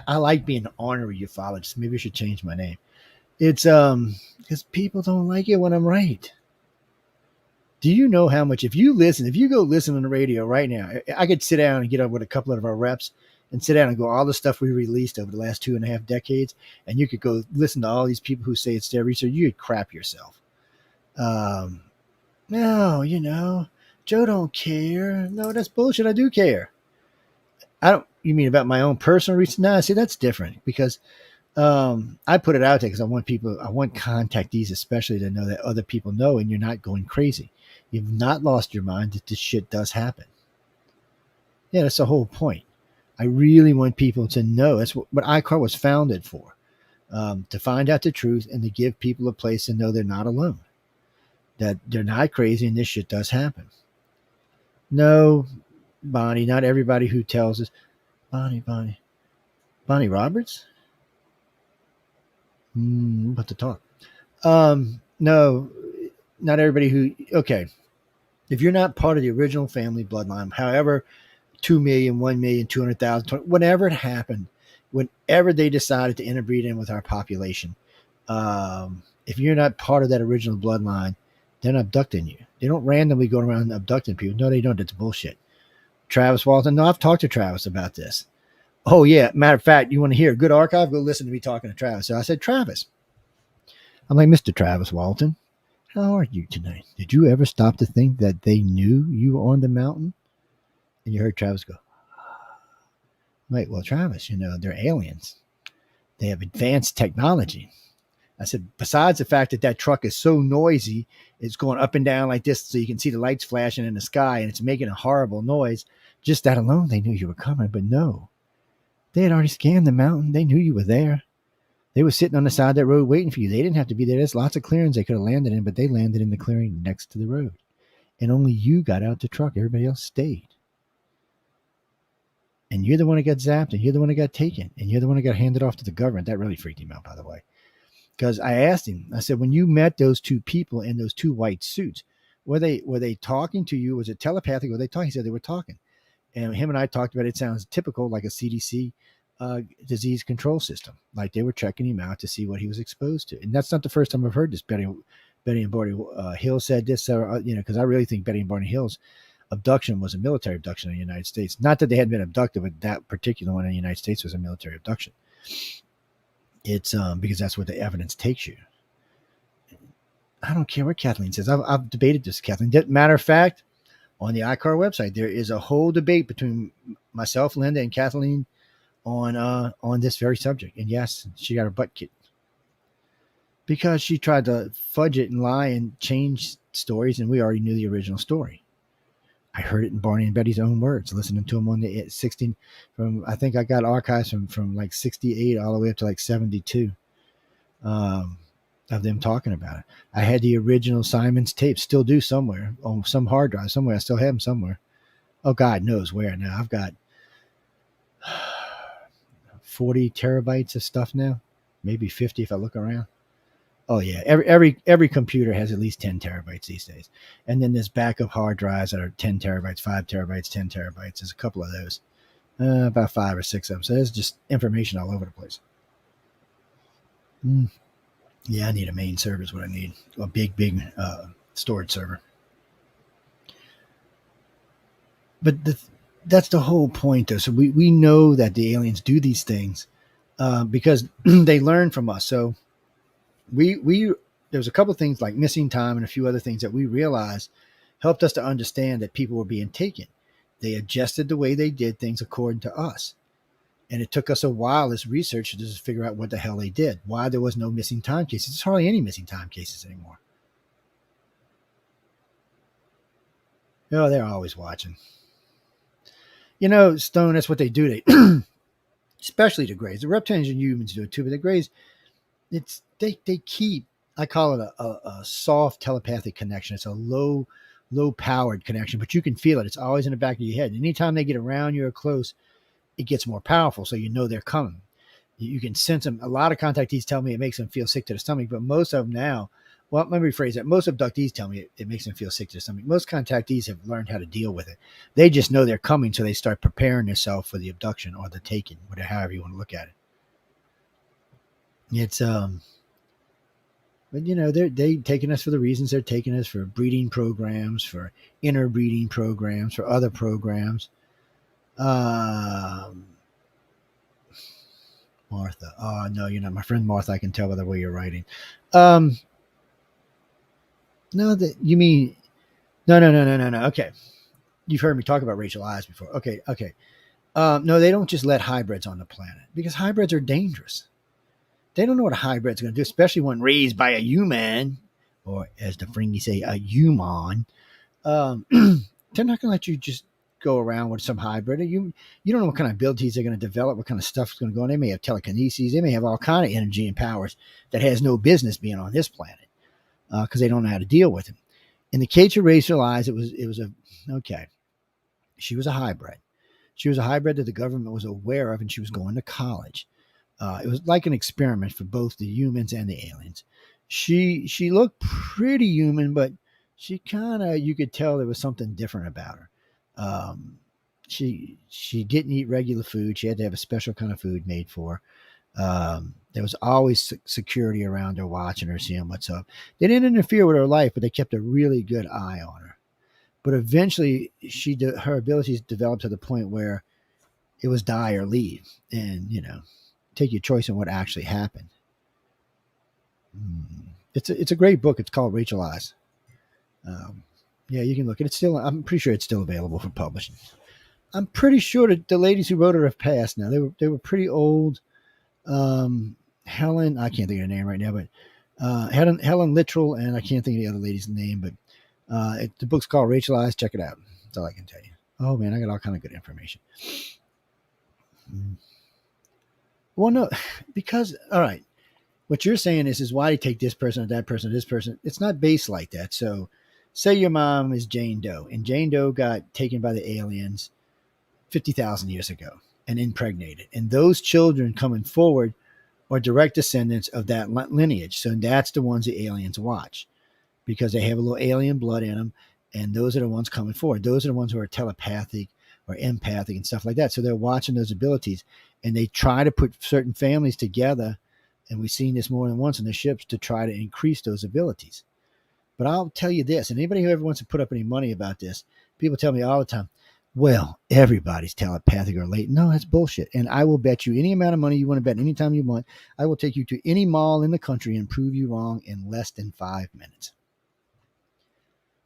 I like being an honorary ufologist. Maybe I should change my name. It's because people don't like it when I'm right. Do you know how much, if you go listen on the radio right now, I could sit down and get up with a couple of our reps and sit down and go all the stuff we released over the last 2.5 decades, and you could go listen to all these people who say it's their research. You'd crap yourself. No, Joe don't care. No, that's bullshit. I do care. You mean about my own personal research? No, see, that's different because I put it out there because I want contactees especially to know that other people know and you're not going crazy. You've not lost your mind that this shit does happen. Yeah, that's the whole point. I really want people to know. That's what ICAR was founded for, to find out the truth and to give people a place to know they're not alone, that they're not crazy and this shit does happen. No, Bonnie, not everybody who tells us. Bonnie Roberts? I'm about to talk. No, not everybody who, okay. If you're not part of the original family bloodline, however, 2 million, 1 million, 200,000, whenever it happened, whenever they decided to interbreed in with our population, if you're not part of that original bloodline, they're not abducting you. They don't randomly go around abducting people. No, they don't. That's bullshit. Travis Walton. No, I've talked to Travis about this. Oh, yeah. Matter of fact, you want to hear a good archive? Go listen to me talking to Travis. So I said, Travis. I'm like, Mr. Travis Walton, how are you tonight? Did you ever stop to think that they knew you were on the mountain? And you heard Travis go, right, well, Travis, they're aliens. They have advanced technology. I said, besides the fact that truck is so noisy, it's going up and down like this so you can see the lights flashing in the sky and it's making a horrible noise. Just that alone, they knew you were coming. But no, they had already scanned the mountain. They knew you were there. They were sitting on the side of that road waiting for you. They didn't have to be there. There's lots of clearings they could have landed in, but they landed in the clearing next to the road. And only you got out the truck. Everybody else stayed. And you're the one that got zapped, and you're the one that got taken, and you're the one that got handed off to the government. That really freaked him out, by the way. Because I asked him, I said, when you met those two people in those two white suits, were they talking to you? Was it telepathic? Were they talking? He said they were talking. And him and I talked about it. It sounds typical, like a CDC disease control system. Like they were checking him out to see what he was exposed to. And that's not the first time I've heard this. Betty and Barney Hill said this, because I really think Betty and Barney Hill's abduction was a military abduction in the United States. Not that they had been abducted, but that particular one in the United States was a military abduction. It's because that's what the evidence takes you. I don't care what Kathleen says. I've debated this, Kathleen. Matter of fact, on the ICAR website, there is a whole debate between myself, Linda, and Kathleen on this very subject. And yes, she got her butt kicked because she tried to fudge it and lie and change stories, and we already knew the original story. I heard it in Barney and Betty's own words, listening to them on the 16 from, I think I got archives from like 68 all the way up to like 72 of them talking about it. I had the original Simon's tapes, still do somewhere on some hard drive somewhere. I still have them somewhere. Oh, God knows where now. I've got 40 terabytes of stuff now, maybe 50 if I look around. Oh yeah, every computer has at least 10 terabytes these days. And then there's backup hard drives that are 10 terabytes, 5 terabytes, 10 terabytes. There's a couple of those, about 5 or 6 of them. So there's just information all over the place. Yeah, I need a main server is what I need. A big storage server. But that's the whole point, though. So we know that the aliens do these things because they learn from us. So there's a couple of things like missing time and a few other things that we realized helped us to understand that people were being taken. They adjusted the way they did things according to us. And it took us a while as researchers to figure out what the hell they did, why there was no missing time cases. There's hardly any missing time cases anymore. Oh, they're always watching. You know, Stone, that's what they do. They, especially the Greys. The reptilians and humans do it too, but the Greys, they keep, I call it a soft telepathic connection. It's a low powered connection, but you can feel it. It's always in the back of your head. Anytime they get around you or close, it gets more powerful. So you know they're coming. You can sense them. A lot of contactees tell me it makes them feel sick to the stomach, but most of them now, well, let me rephrase that. Most abductees tell me it makes them feel sick to the stomach. Most contactees have learned how to deal with it. They just know they're coming, so they start preparing themselves for the abduction or the taking, whatever, however you want to look at it. It's but you know, they taking us for the reasons they're taking us, for breeding programs, for interbreeding programs, for other programs. Martha. Oh no, you're not my friend Martha. I can tell by the way you're writing. No, that you mean no. Okay, you've heard me talk about Rachel Eyes before. Okay. No, they don't just let hybrids on the planet because hybrids are dangerous. They don't know what a hybrid's going to do, especially when raised by a human, or as the Fringy say, a human. They're not going to let you just go around with some hybrid. You don't know what kind of abilities they're going to develop, what kind of stuff's going to go on. They may have telekinesis. They may have all kind of energy and powers that has no business being on this planet because they don't know how to deal with it. In the case of Rachel Eyes, it was okay. She was a hybrid. She was a hybrid that the government was aware of, and she was going to college. It was like an experiment for both the humans and the aliens. She looked pretty human, but she kind of, you could tell there was something different about her. She didn't eat regular food. She had to have a special kind of food made for her. There was always security around her, watching her, seeing what's up. They didn't interfere with her life, but they kept a really good eye on her. But eventually, her abilities developed to the point where it was die or leave, and take your choice on what actually happened. It's a great book. It's called Rachel Eyes. Yeah, you can look at it. I'm pretty sure it's still available for publishing. I'm pretty sure that the ladies who wrote it have passed now. They were pretty old. Helen, I can't think of her name right now, but Helen Littrell, and I can't think of the other lady's name, but the book's called Rachel Eyes. Check it out. That's all I can tell you. Oh man, I got all kind of good information. Well, no, because, all right, what you're saying is why do you take this person or that person or this person? It's not based like that. So say your mom is Jane Doe, and Jane Doe got taken by the aliens 50,000 years ago and impregnated. And those children coming forward are direct descendants of that lineage. So that's the ones the aliens watch because they have a little alien blood in them. And those are the ones coming forward. Those are the ones who are telepathic or empathic and stuff like that. So they're watching those abilities, and they try to put certain families together. And we've seen this more than once in the ships to try to increase those abilities. But I'll tell you this, and anybody who ever wants to put up any money about this, people tell me all the time, well, everybody's telepathic or late. No, that's bullshit. And I will bet you any amount of money you want to bet anytime you want. I will take you to any mall in the country and prove you wrong in less than 5 minutes.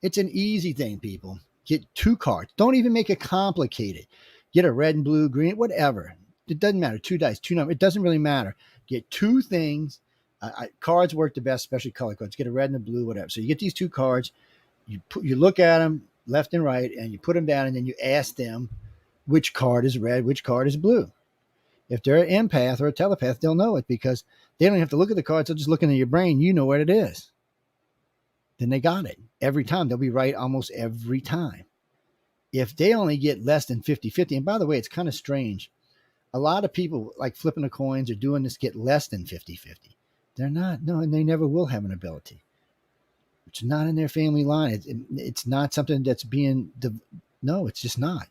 It's an easy thing, people. Get 2 cards. Don't even make it complicated. Get a red and blue, green, whatever. It doesn't matter. 2 dice, 2 numbers. It doesn't really matter. Get 2 things. Cards work the best, especially color cards. Get a red and a blue, whatever. So you get these 2 cards. You look at them left and right, and you put them down, and then you ask them which card is red, which card is blue. If they're an empath or a telepath, they'll know it because they don't have to look at the cards. They'll just look into your brain. You know what it is. Then they got it. Every time. They'll be right almost every time. If they only get less than 50-50, and by the way, it's kind of strange. A lot of people like flipping the coins or doing this get less than 50-50. They're not. No, and they never will have an ability. It's not in their family line. It's not something that's being, no, it's just not.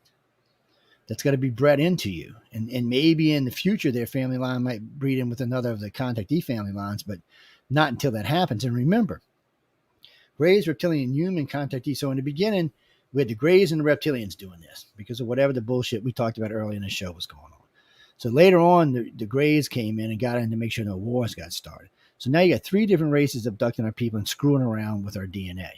That's got to be bred into you. And maybe in the future, their family line might breed in with another of the contactee family lines, but not until that happens. And remember, Greys, reptilian, human, contactee. So in the beginning, we had the Greys and the reptilians doing this because of whatever the bullshit we talked about earlier in the show was going on. So later on, the Greys came in and got in to make sure no wars got started. So now you got 3 different races abducting our people and screwing around with our DNA,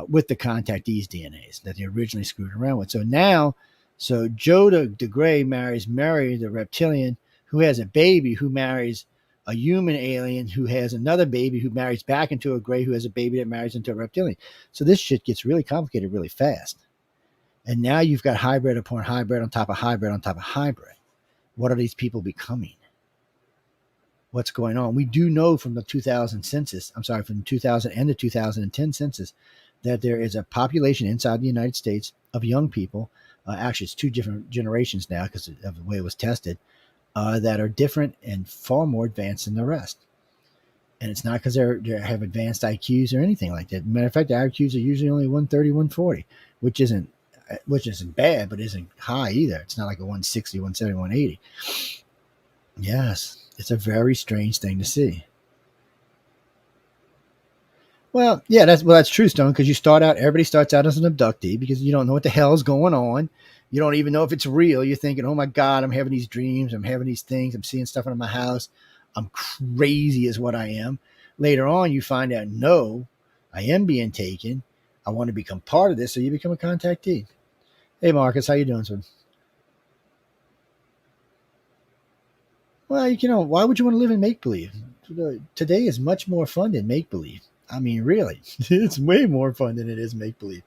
with the contactees' DNAs that they originally screwed around with. So now, Joe the Grey marries Mary the reptilian, who has a baby, who marries a human alien, who has another baby, who marries back into a Grey, who has a baby that marries into a reptilian. So this shit gets really complicated really fast. And now you've got hybrid upon hybrid on top of hybrid on top of hybrid. What are these people becoming? What's going on? We do know from the 2000 census, from 2000 and the 2010 census, that there is a population inside the United States of young people. Actually, it's 2 different generations now because of the way it was tested, that are different and far more advanced than the rest. And it's not because they have advanced IQs or anything like that. Matter of fact, the IQs are usually only 130, 140, which isn't bad, but isn't high either. It's not like a 160, 170, 180. Yes. It's a very strange thing to see. Well, yeah, that's true, Stone, because everybody starts out as an abductee because you don't know what the hell is going on. You don't even know if it's real. You're thinking, oh my God, I'm having these dreams. I'm having these things. I'm seeing stuff in my house. I'm crazy is what I am. Later on, you find out, no, I am being taken. I want to become part of this. So you become a contactee. Hey, Marcus, how you doing, sir? Well, why would you want to live in make-believe? Today is much more fun than make-believe. I mean, really, it's way more fun than it is make-believe.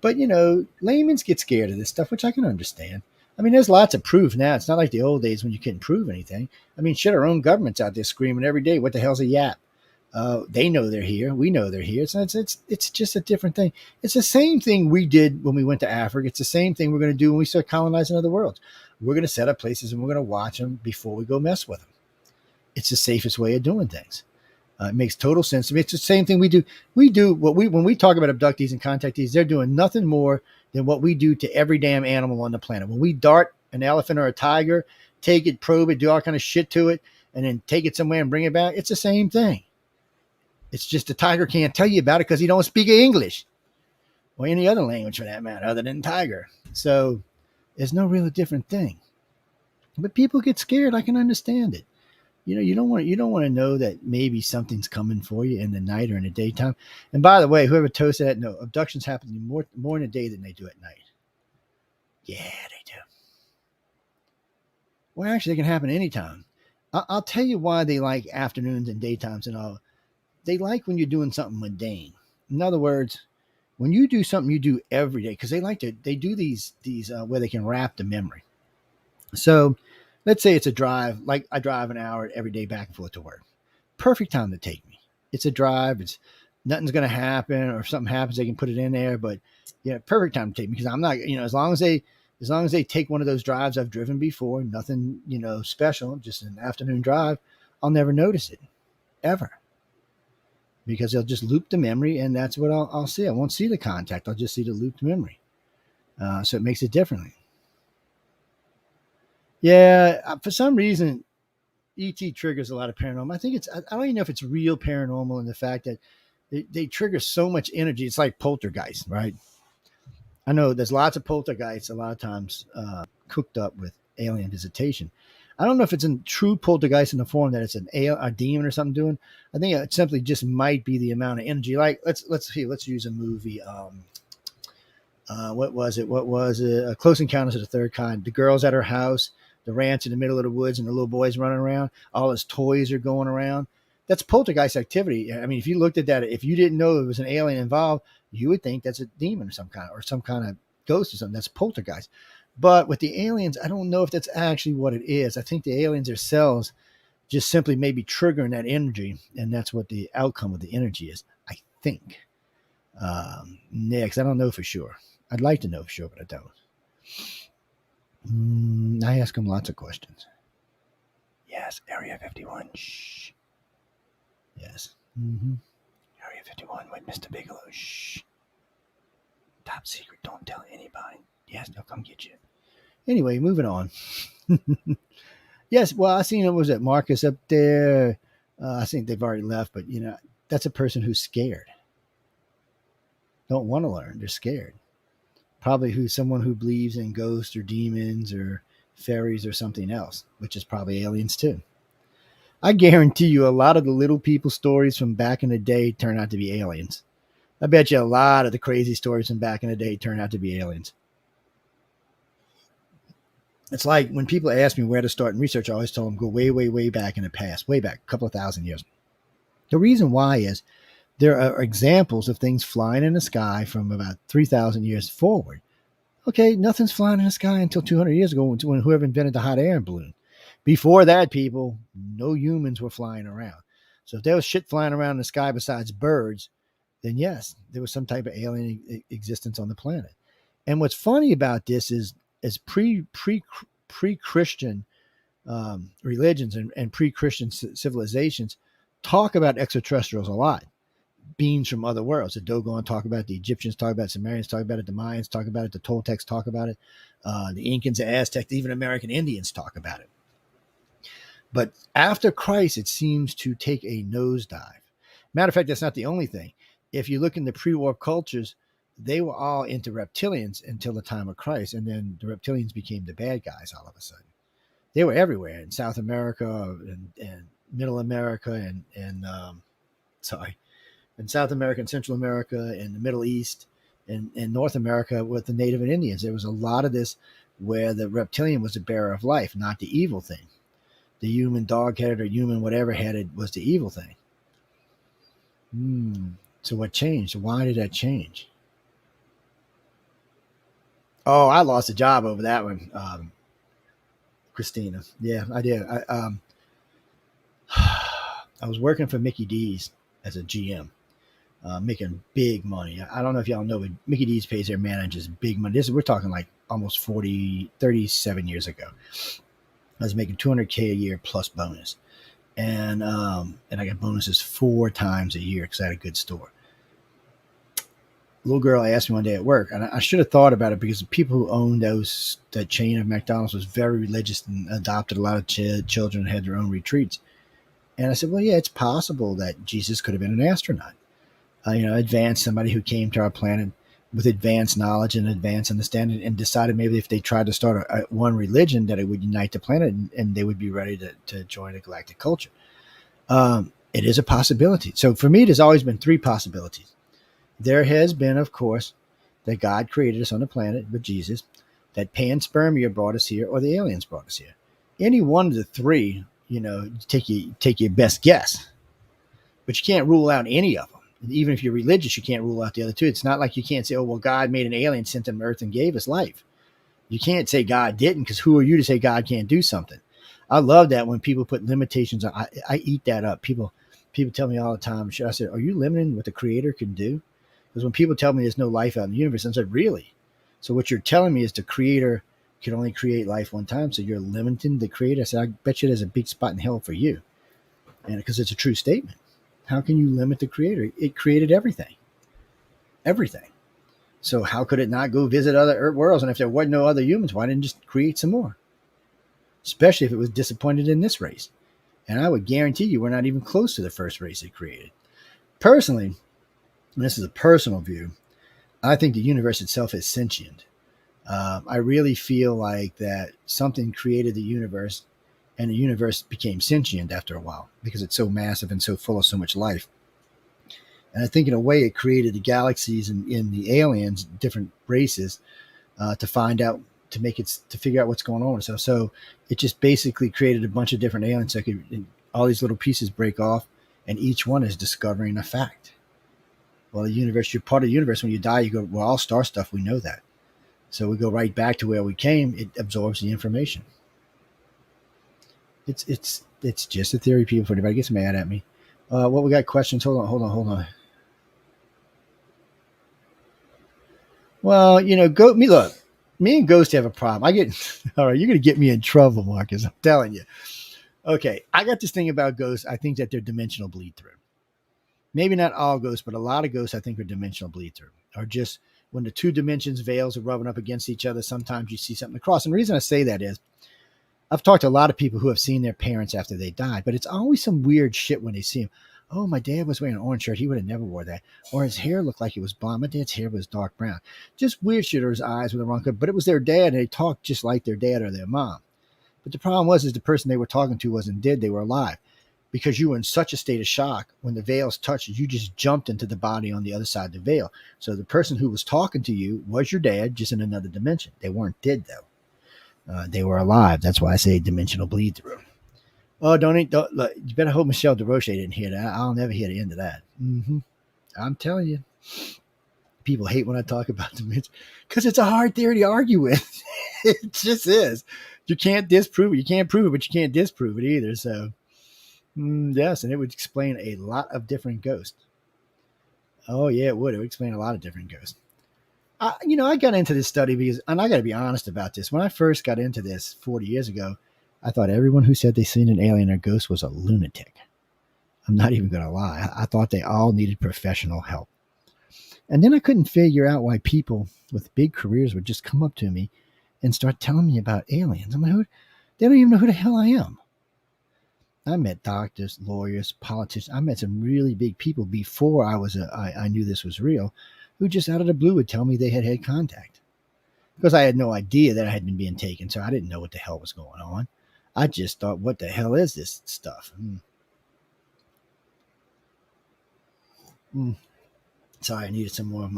But, laymen get scared of this stuff, which I can understand. I mean, there's lots of proof now. It's not like the old days when you couldn't prove anything. I mean, shit, our own government's out there screaming every day, what the hell's a yap? They know they're here. We know they're here. So it's just a different thing. It's the same thing we did when we went to Africa. It's the same thing we're going to do when we start colonizing other worlds. We're going to set up places and we're going to watch them before we go mess with them. It's the safest way of doing things. It makes total sense to me. It's the same thing we do. When we talk about abductees and contactees, they're doing nothing more than what we do to every damn animal on the planet. When we dart an elephant or a tiger, take it, probe it, do all kind of shit to it, and then take it somewhere and bring it back, it's the same thing. It's just the tiger can't tell you about it because he don't speak English or any other language for that matter other than tiger. So there's no real different thing. But people get scared. I can understand it. You don't want to know that maybe something's coming for you in the night or in the daytime. And by the way, whoever toasted that, no, abductions happen more in the day than they do at night. Yeah, they do. Well, actually, they can happen anytime. I'll tell you why they like afternoons and daytimes and all. They like when you're doing something mundane. In other words, when you do something you do every day, because they do these where they can wrap the memory. So let's say it's a drive, like I drive an hour every day back and forth to work. Perfect time to take me. It's a drive. Nothing's going to happen, or if something happens, they can put it in there. But yeah, perfect time to take me because I'm not, as long as they take one of those drives I've driven before, nothing, special, just an afternoon drive, I'll never notice it ever. Because they'll just loop the memory, and that's what I'll see. I won't see the contact. I'll just see the looped memory. So it makes it differently. Yeah, for some reason, ET triggers a lot of paranormal. I think I don't even know if it's real paranormal in the fact that They trigger so much energy. It's like poltergeist, right? I know there's lots of poltergeists a lot of times cooked up with alien visitation. I don't know if it's a true poltergeist in the form that it's a demon or something doing. I think it simply just might be the amount of energy. Like let's use a movie. What was it? Close Encounters of the Third Kind. The girl's at her house, the ranch in the middle of the woods, and the little boy's running around. All his toys are going around. That's poltergeist activity. I mean, if you looked at that, if you didn't know there was an alien involved, you would think that's a demon or some kind of ghost or something. That's poltergeist. But with the aliens, I don't know if that's actually what it is. I think the aliens themselves just simply maybe triggering that energy, and that's what the outcome of the energy is. I think. Next, I don't know for sure. I'd like to know for sure, but I don't. I ask them lots of questions. Yes, Area 51. Shh. Yes. Area 51 with Mr. Bigelow. Shh. Top secret. Don't tell anybody. Yes, they'll come get you. Anyway, moving on. Yes, well, I seen it was at Marcus up there. I think they've already left, but that's a person who's scared. Don't want to learn. They're scared. Probably someone who believes in ghosts or demons or fairies or something else, which is probably aliens too. I guarantee you a lot of the little people stories from back in the day turn out to be aliens. I bet you a lot of the crazy stories from back in the day turn out to be aliens. It's like when people ask me where to start in research, I always tell them go way, way, way back in the past, way back, a couple of thousand years. The reason why is there are examples of things flying in the sky from about 3,000 years forward. Okay, nothing's flying in the sky until 200 years ago when whoever invented the hot air balloon. Before that, people, no humans were flying around. So if there was shit flying around in the sky besides birds, then yes, there was some type of alien existence on the planet. And what's funny about this is pre-Christian religions and pre-Christian civilizations talk about extraterrestrials a lot. Beings from other worlds. The Dogon talk about it, the Egyptians talk about it, Sumerians talk about it, the Mayans talk about it, the Toltecs talk about it, the Incans, the Aztecs, even American Indians talk about it. But after Christ, it seems to take a nosedive. Matter of fact, that's not the only thing. If you look in the pre-war cultures, they were all into reptilians until the time of Christ, and then the reptilians became the bad guys all of a sudden. They were everywhere in South America and Middle America and South America and Central America and the Middle East and North America with the Native and Indians. There was a lot of this where the reptilian was the bearer of life, not the evil thing. The human dog-headed or human whatever-headed was the evil thing. So what changed? Why did that change? Oh, I lost a job over that one, Christina. Yeah, I did. I was working for Mickey D's as a GM. Making big money. I don't know if y'all know, but Mickey D's pays their managers big money. We're talking like almost 37 years ago. I was making $200K a year plus bonus. And I got bonuses 4 times a year because I had a good store. A little girl asked me one day at work, and I should have thought about it because the people who owned that chain of McDonald's was very religious and adopted a lot of children and had their own retreats. And I said, well, yeah, it's possible that Jesus could have been an astronaut. Advanced somebody who came to our planet with advanced knowledge and advanced understanding and decided maybe if they tried to start one religion that it would unite the planet and they would be ready to join a galactic culture. It is a possibility. So for me, there's always been 3 possibilities. There has been, of course, that God created us on the planet with Jesus, that panspermia brought us here, or the aliens brought us here. Any one of the 3, take your best guess, but you can't rule out any of them. Even if you're religious, you can't rule out the other 2. It's not like you can't say, oh, well, God made an alien, sent him to earth and gave us life. You can't say God didn't, because who are you to say God can't do something? I love that when people put limitations on. I eat that up. People tell me all the time, I said, are you limiting what the creator can do? Because when people tell me there's no life out in the universe, I said, really? So what you're telling me is the creator can only create life one time, so you're limiting the creator? I said, I bet you there's a big spot in hell for you. And because it's a true statement. How can you limit the creator? It created everything. Everything. So how could it not go visit other worlds? And if there wasn't no other humans, why didn't it just create some more? Especially if it was disappointed in this race. And I would guarantee you we're not even close to the first race it created. Personally, and this is a personal view, I think the universe itself is sentient. I really feel like that something created the universe, and the universe became sentient after a while because it's so massive and so full of so much life. And I think in a way it created the galaxies and in the aliens, different races, to find out, to make it, to figure out what's going on. So it just basically created a bunch of different aliens. So all these little pieces break off, and each one is discovering a fact. Well, the universe, you're part of the universe. When you die, you go, well, all star stuff, we know that. So we go right back to where we came. It absorbs the information. It's just a theory, people. If anybody gets mad at me, what we got questions? Hold on. Well, me and Ghost have a problem. All right, you're gonna get me in trouble, Marcus. I'm telling you. Okay, I got this thing about ghosts. I think that they're dimensional bleed through. Maybe not all ghosts, but a lot of ghosts I think are dimensional bleed through. Or just when the two dimensions veils are rubbing up against each other, sometimes you see something across. And the reason I say that is I've talked to a lot of people who have seen their parents after they died, but it's always some weird shit when they see them. Oh, my dad was wearing an orange shirt. He would have never wore that. Or his hair looked like it was blonde. My dad's hair was dark brown. Just weird shit, or his eyes were the wrong color. But it was their dad, and they talked just like their dad or their mom. But the problem was, is the person they were talking to wasn't dead. They were alive. Because you were in such a state of shock, when the veils touched, you just jumped into the body on the other side of the veil. So the person who was talking to you was your dad, just in another dimension. They weren't dead, though. They were alive. That's why I say dimensional bleed through. Oh, don't look, you better hope Michelle DeRoche didn't hear that. I'll never hear the end of that. I'm telling you. People hate when I talk about dimension because it's a hard theory to argue with. It just is. You can't disprove it. You can't prove it, but you can't disprove it either. So, yes, and it would explain a lot of different ghosts. Oh, yeah, it would. It would explain a lot of different ghosts. I got into this study because, and I got to be honest about this. When I first got into this 40 years ago, I thought everyone who said they seen an alien or ghost was a lunatic. I'm not even going to lie. I thought they all needed professional help. And then I couldn't figure out why people with big careers would just come up to me and start telling me about aliens. I'm like, they don't even know who the hell I am. I met doctors, lawyers, politicians. I met some really big people before I knew this was real, who just out of the blue would tell me they had contact. Because I had no idea that I had been being taken, so I didn't know what the hell was going on. I just thought, what the hell is this stuff? Sorry, I needed some more of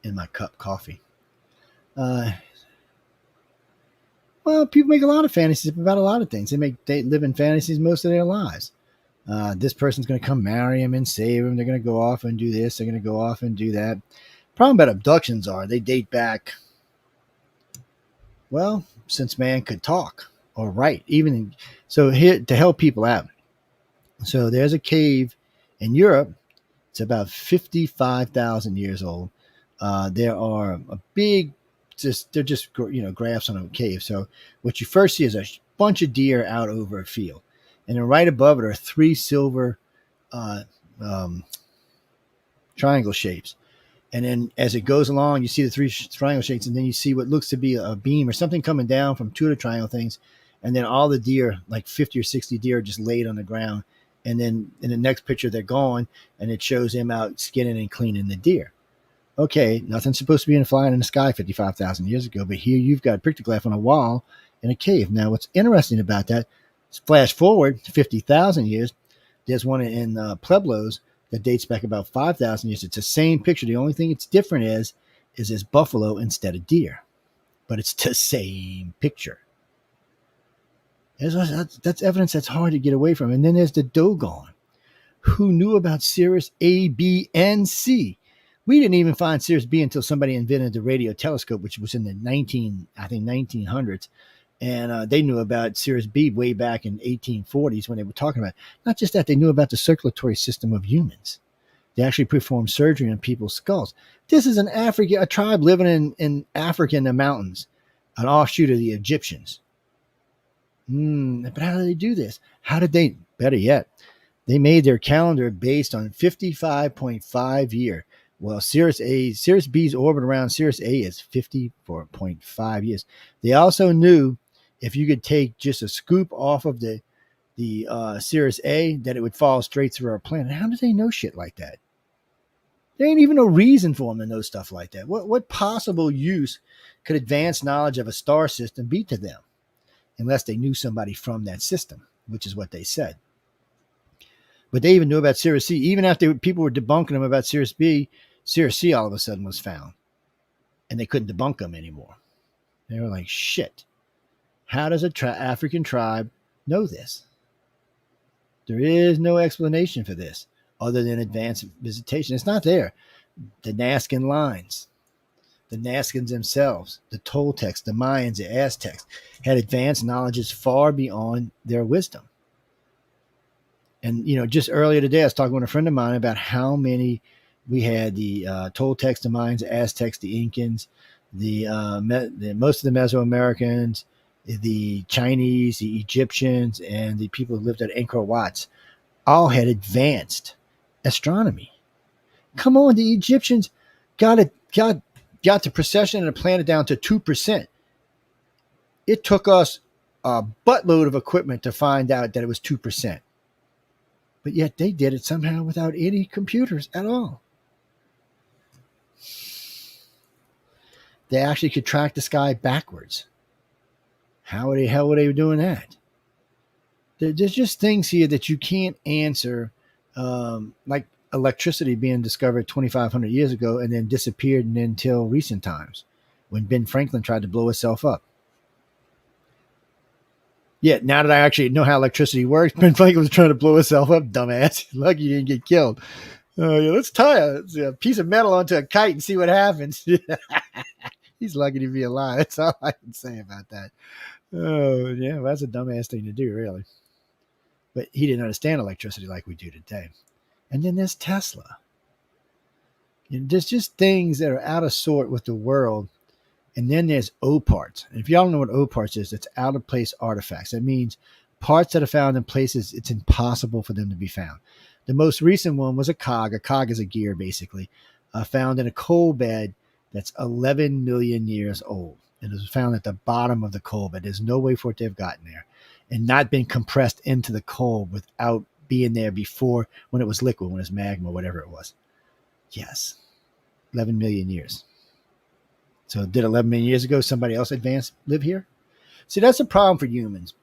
in my cup coffee. Well, people make a lot of fantasies about a lot of things. They live in fantasies most of their lives. This person's going to come marry him and save him. They're going to go off and do this. They're going to go off and do that. Problem about abductions are they date back, well, since man could talk or write. So here to help people out. So there's a cave in Europe. It's about 55,000 years old. There are a big, they're just graphs on a cave. So what you first see is a bunch of deer out over a field, and then right above it are three silver triangle shapes. And then as it goes along, you see the three triangle shapes, and then you see what looks to be a beam or something coming down from two of the triangle things. And then all the deer, like 50 or 60 deer, are just laid on the ground. And then in the next picture, they're gone, and it shows him out skinning and cleaning the deer. Okay, nothing's supposed to be flying in the sky 55,000 years ago, but here you've got a pictograph on a wall in a cave. Now, what's interesting about that, flash forward 50,000 years, there's one in Pueblos that dates back about 5,000 years. It's the same picture. The only thing it's different is it's buffalo instead of deer, but it's the same picture. That's evidence that's hard to get away from. And then there's the Dogon. Who knew about Sirius A, B, and C? We didn't even find Sirius B until somebody invented the radio telescope, which was in the 1900s. And they knew about Sirius B way back in 1840s when they were talking about it. Not just that, they knew about the circulatory system of humans. They actually performed surgery on people's skulls. This is a tribe living in Africa in the mountains, an offshoot of the Egyptians. But how did they do this? Better yet, they made their calendar based on 55.5 year. Well, Sirius B's orbit around Sirius A is 54.5 years. They also knew if you could take just a scoop off of the Sirius A, that it would fall straight through our planet. How did they know shit like that? There ain't even no reason for them to know stuff like that. What possible use could advanced knowledge of a star system be to them, unless they knew somebody from that system, which is what they said. But they even knew about Sirius C. Even after people were debunking them about Sirius B, Sirius C all of a sudden was found. And they couldn't debunk them anymore. They were like, shit. How does a African tribe know this? There is no explanation for this other than advanced visitation. It's not there. The Nazcan lines, the Nazcans themselves, the Toltecs, the Mayans, the Aztecs had advanced knowledges far beyond their wisdom. And, just earlier today, I was talking with a friend of mine about how many we had: the Toltecs, the Mayans, the Aztecs, the Incans, the most of the Mesoamericans, the Chinese, the Egyptians, and the people who lived at Angkor Wat all had advanced astronomy. Come on, the Egyptians got the precession of the planet down to 2%. It took us a buttload of equipment to find out that it was 2%. But yet they did it somehow without any computers at all. They actually could track the sky backwards. How the hell were they doing that? There's just things here that you can't answer, like electricity being discovered 2,500 years ago and then disappeared until recent times when Ben Franklin tried to blow itself up. Yeah, now that I actually know how electricity works, Ben Franklin was trying to blow himself up, dumbass. Lucky you didn't get killed. Let's tie a piece of metal onto a kite and see what happens. He's lucky to be alive. That's all I can say about that. Oh, yeah, well, that's a dumbass thing to do, really. But he didn't understand electricity like we do today. And then there's Tesla. There's just things that are out of sort with the world. And then there's O-parts. And if y'all don't know what O-parts is, it's out-of-place artifacts. That means parts that are found in places it's impossible for them to be found. The most recent one was a cog. A cog is a gear, basically, found in a coal bed that's 11 million years old. And it was found at the bottom of the coal bed. There's no way for it to have gotten there and not been compressed into the coal without being there before, when it was liquid, when it was magma, whatever it was. Yes, 11 million years. So did 11 million years ago somebody else advanced live here? See, that's a problem for humans.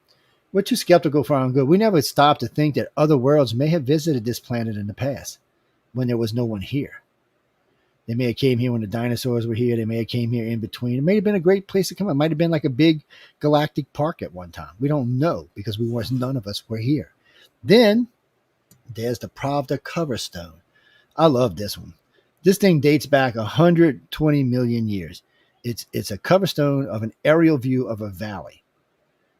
We're too skeptical for our own good. We never stop to think that other worlds may have visited this planet in the past when there was no one here. They may have came here when the dinosaurs were here. They may have came here in between. It may have been a great place to come. It might have been like a big galactic park at one time. We don't know because none of us were here. Then there's the Pravda cover stone. I love this one. This thing dates back 120 million years. It's a cover stone of an aerial view of a valley.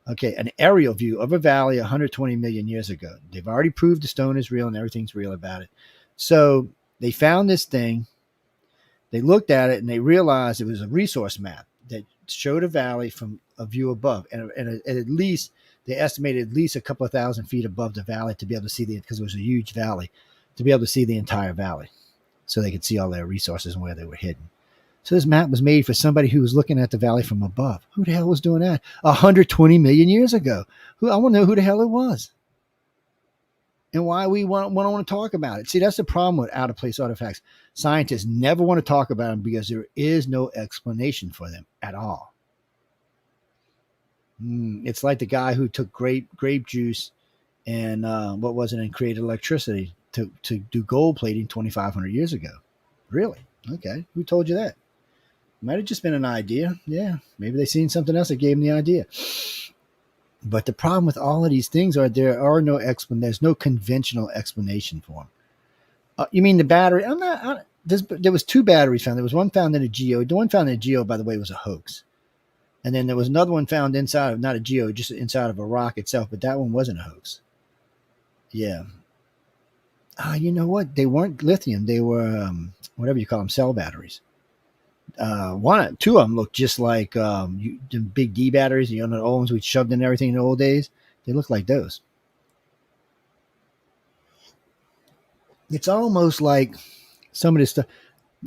Okay, an aerial view of a valley 120 million years ago. They've already proved the stone is real and everything's real about it. So they found this thing. They looked at it and they realized it was a resource map that showed a valley from a view above. And at least, they estimated at least a couple of 1,000 feet above the valley to be able to see because it was a huge valley, to be able to see the entire valley so they could see all their resources and where they were hidden. So this map was made for somebody who was looking at the valley from above. Who the hell was doing that 120 million years ago? I want to know who the hell it was and why we want to talk about it. See, that's the problem with out-of-place artifacts. Scientists never want to talk about them because there is no explanation for them at all. It's like the guy who took grape juice and and created electricity to do gold plating 2,500 years ago. Really? Okay. Who told you that? Might have just been an idea. Yeah. Maybe they seen something else that gave them the idea. But the problem with all of these things there's no conventional explanation for them. You mean the battery? There was 2 batteries found. There was one found in a geo. The one found in a geo, by the way, was a hoax. And then there was another one found inside of, not a geo, just inside of a rock itself, but that one wasn't a hoax. Yeah. You know what? They weren't lithium. They were, whatever you call them, cell batteries. 2 of them looked just like the big D batteries, the old ones we shoved in everything in the old days. They look like those. It's almost like some of this stuff,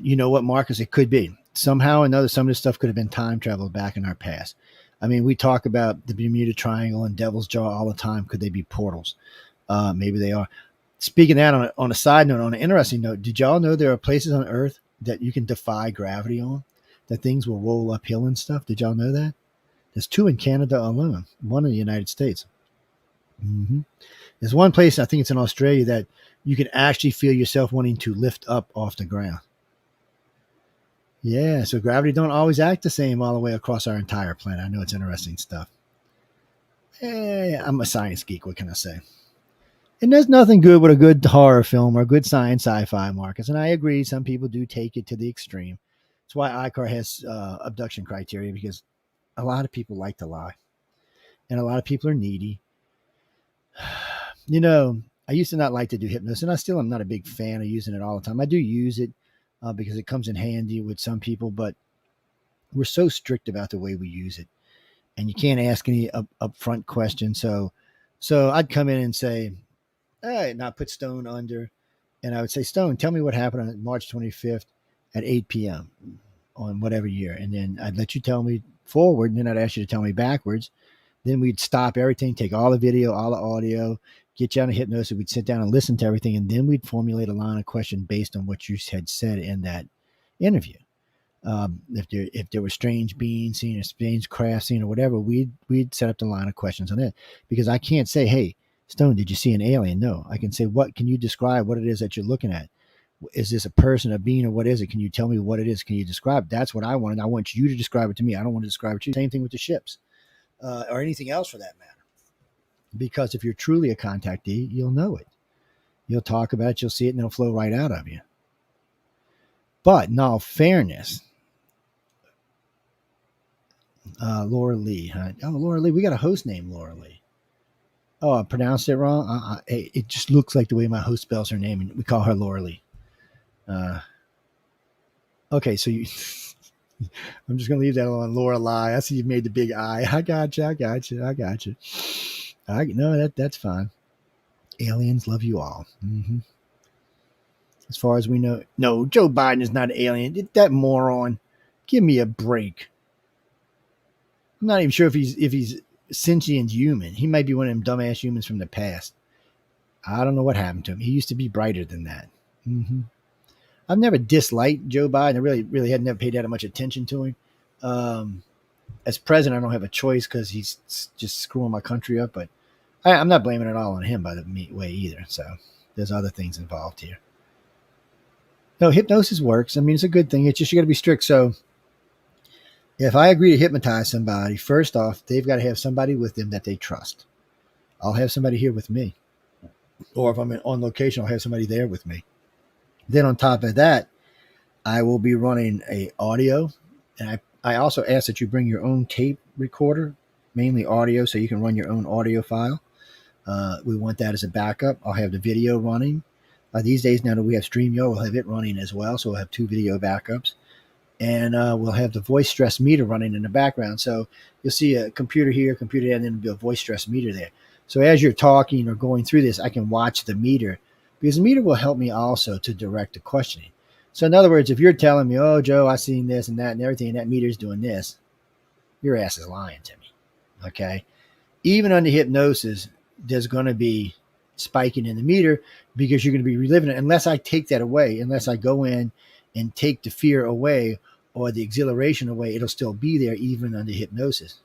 you know what, Marcus, it could be. Somehow or another, some of this stuff could have been time traveled back in our past. I mean, we talk about the Bermuda Triangle and Devil's Jaw all the time. Could they be portals? Maybe they are. Speaking of that, on a side note, on an interesting note, did y'all know there are places on Earth that you can defy gravity on? That things will roll uphill and stuff? Did y'all know that? There's 2 in Canada alone, 1 in the United States. Mm-hmm. There's one place, I think it's in Australia, that you can actually feel yourself wanting to lift up off the ground. Yeah, so gravity don't always act the same all the way across our entire planet. I know it's interesting stuff. I'm a science geek. What can I say? And there's nothing good with a good horror film or a good science sci-fi, Marcus. And I agree, some people do take it to the extreme. That's why ICAR has abduction criteria, because a lot of people like to lie. And a lot of people are needy. You know, I used to not like to do hypnosis, and I still am not a big fan of using it all the time. I do use it because it comes in handy with some people, but we're so strict about the way we use it. And you can't ask any upfront questions. So I'd come in and say, all right, and I put Stone under, and I would say, Stone, tell me what happened on March 25th at 8 p.m. on whatever year. And then I'd let you tell me forward, and then I'd ask you to tell me backwards. Then we'd stop everything, take all the video, all the audio, get you on a hypnosis. We'd sit down and listen to everything, and then we'd formulate a line of question based on what you had said in that interview. If there were strange beings seen or strange craft seen or whatever, we'd set up the line of questions on it. Because I can't say, hey, Stone, did you see an alien? No. I can say, what can you describe what it is that you're looking at? Is this a person, a being, or what is it? Can you tell me what it is? Can you describe it? That's what I want. And I want you to describe it to me. I don't want to describe it to you. Same thing with the ships or anything else for that matter. Because if you're truly a contactee, you'll know it. You'll talk about it, you'll see it, and it'll flow right out of you. But in all fairness, Laura Lee. Huh? Oh, Laura Lee. We got a host named Laura Lee. Oh, I pronounced it wrong? It just looks like the way my host spells her name, and we call her Laura Lee. Okay, so you... I'm just going to leave that alone. Laura Lie. I see you made the big I. I got you. No, that's fine. Aliens love you all. Mm-hmm. As far as we know. No, Joe Biden is not an alien. That moron. Give me a break. I'm not even sure if he's sentient human. He might be one of them dumbass humans from the past. I don't know what happened to him. He used to be brighter than that. Mm-hmm. I've never disliked Joe Biden. I really had never paid that much attention to him. As president, I don't have a choice because he's just screwing my country up. But I'm not blaming it all on him by the way either. So there's other things involved here. No, hypnosis works. I mean, it's a good thing. It's just you got to be strict. So if I agree to hypnotize somebody, first off, they've got to have somebody with them that they trust. I'll have somebody here with me. Or if I'm on location, I'll have somebody there with me. Then on top of that, I will be running a audio. And I also ask that you bring your own tape recorder, mainly audio, so you can run your own audio file. We want that as a backup. I'll have the video running. These days, now that we have StreamYard, we'll have it running as well. So we'll have 2 video backups. And we'll have the voice stress meter running in the background. So you'll see a computer here, computer there, and then there'll be a voice stress meter there. So as you're talking or going through this, I can watch the meter, because the meter will help me also to direct the questioning. So in other words, if you're telling me, oh, Joe, I've seen this and that and everything, and that meter's doing this, your ass is lying to me. Okay. Even under hypnosis, there's going to be spiking in the meter because you're going to be reliving it. Unless I take that away, unless I go in and take the fear away or the exhilaration away, it'll still be there even under hypnosis.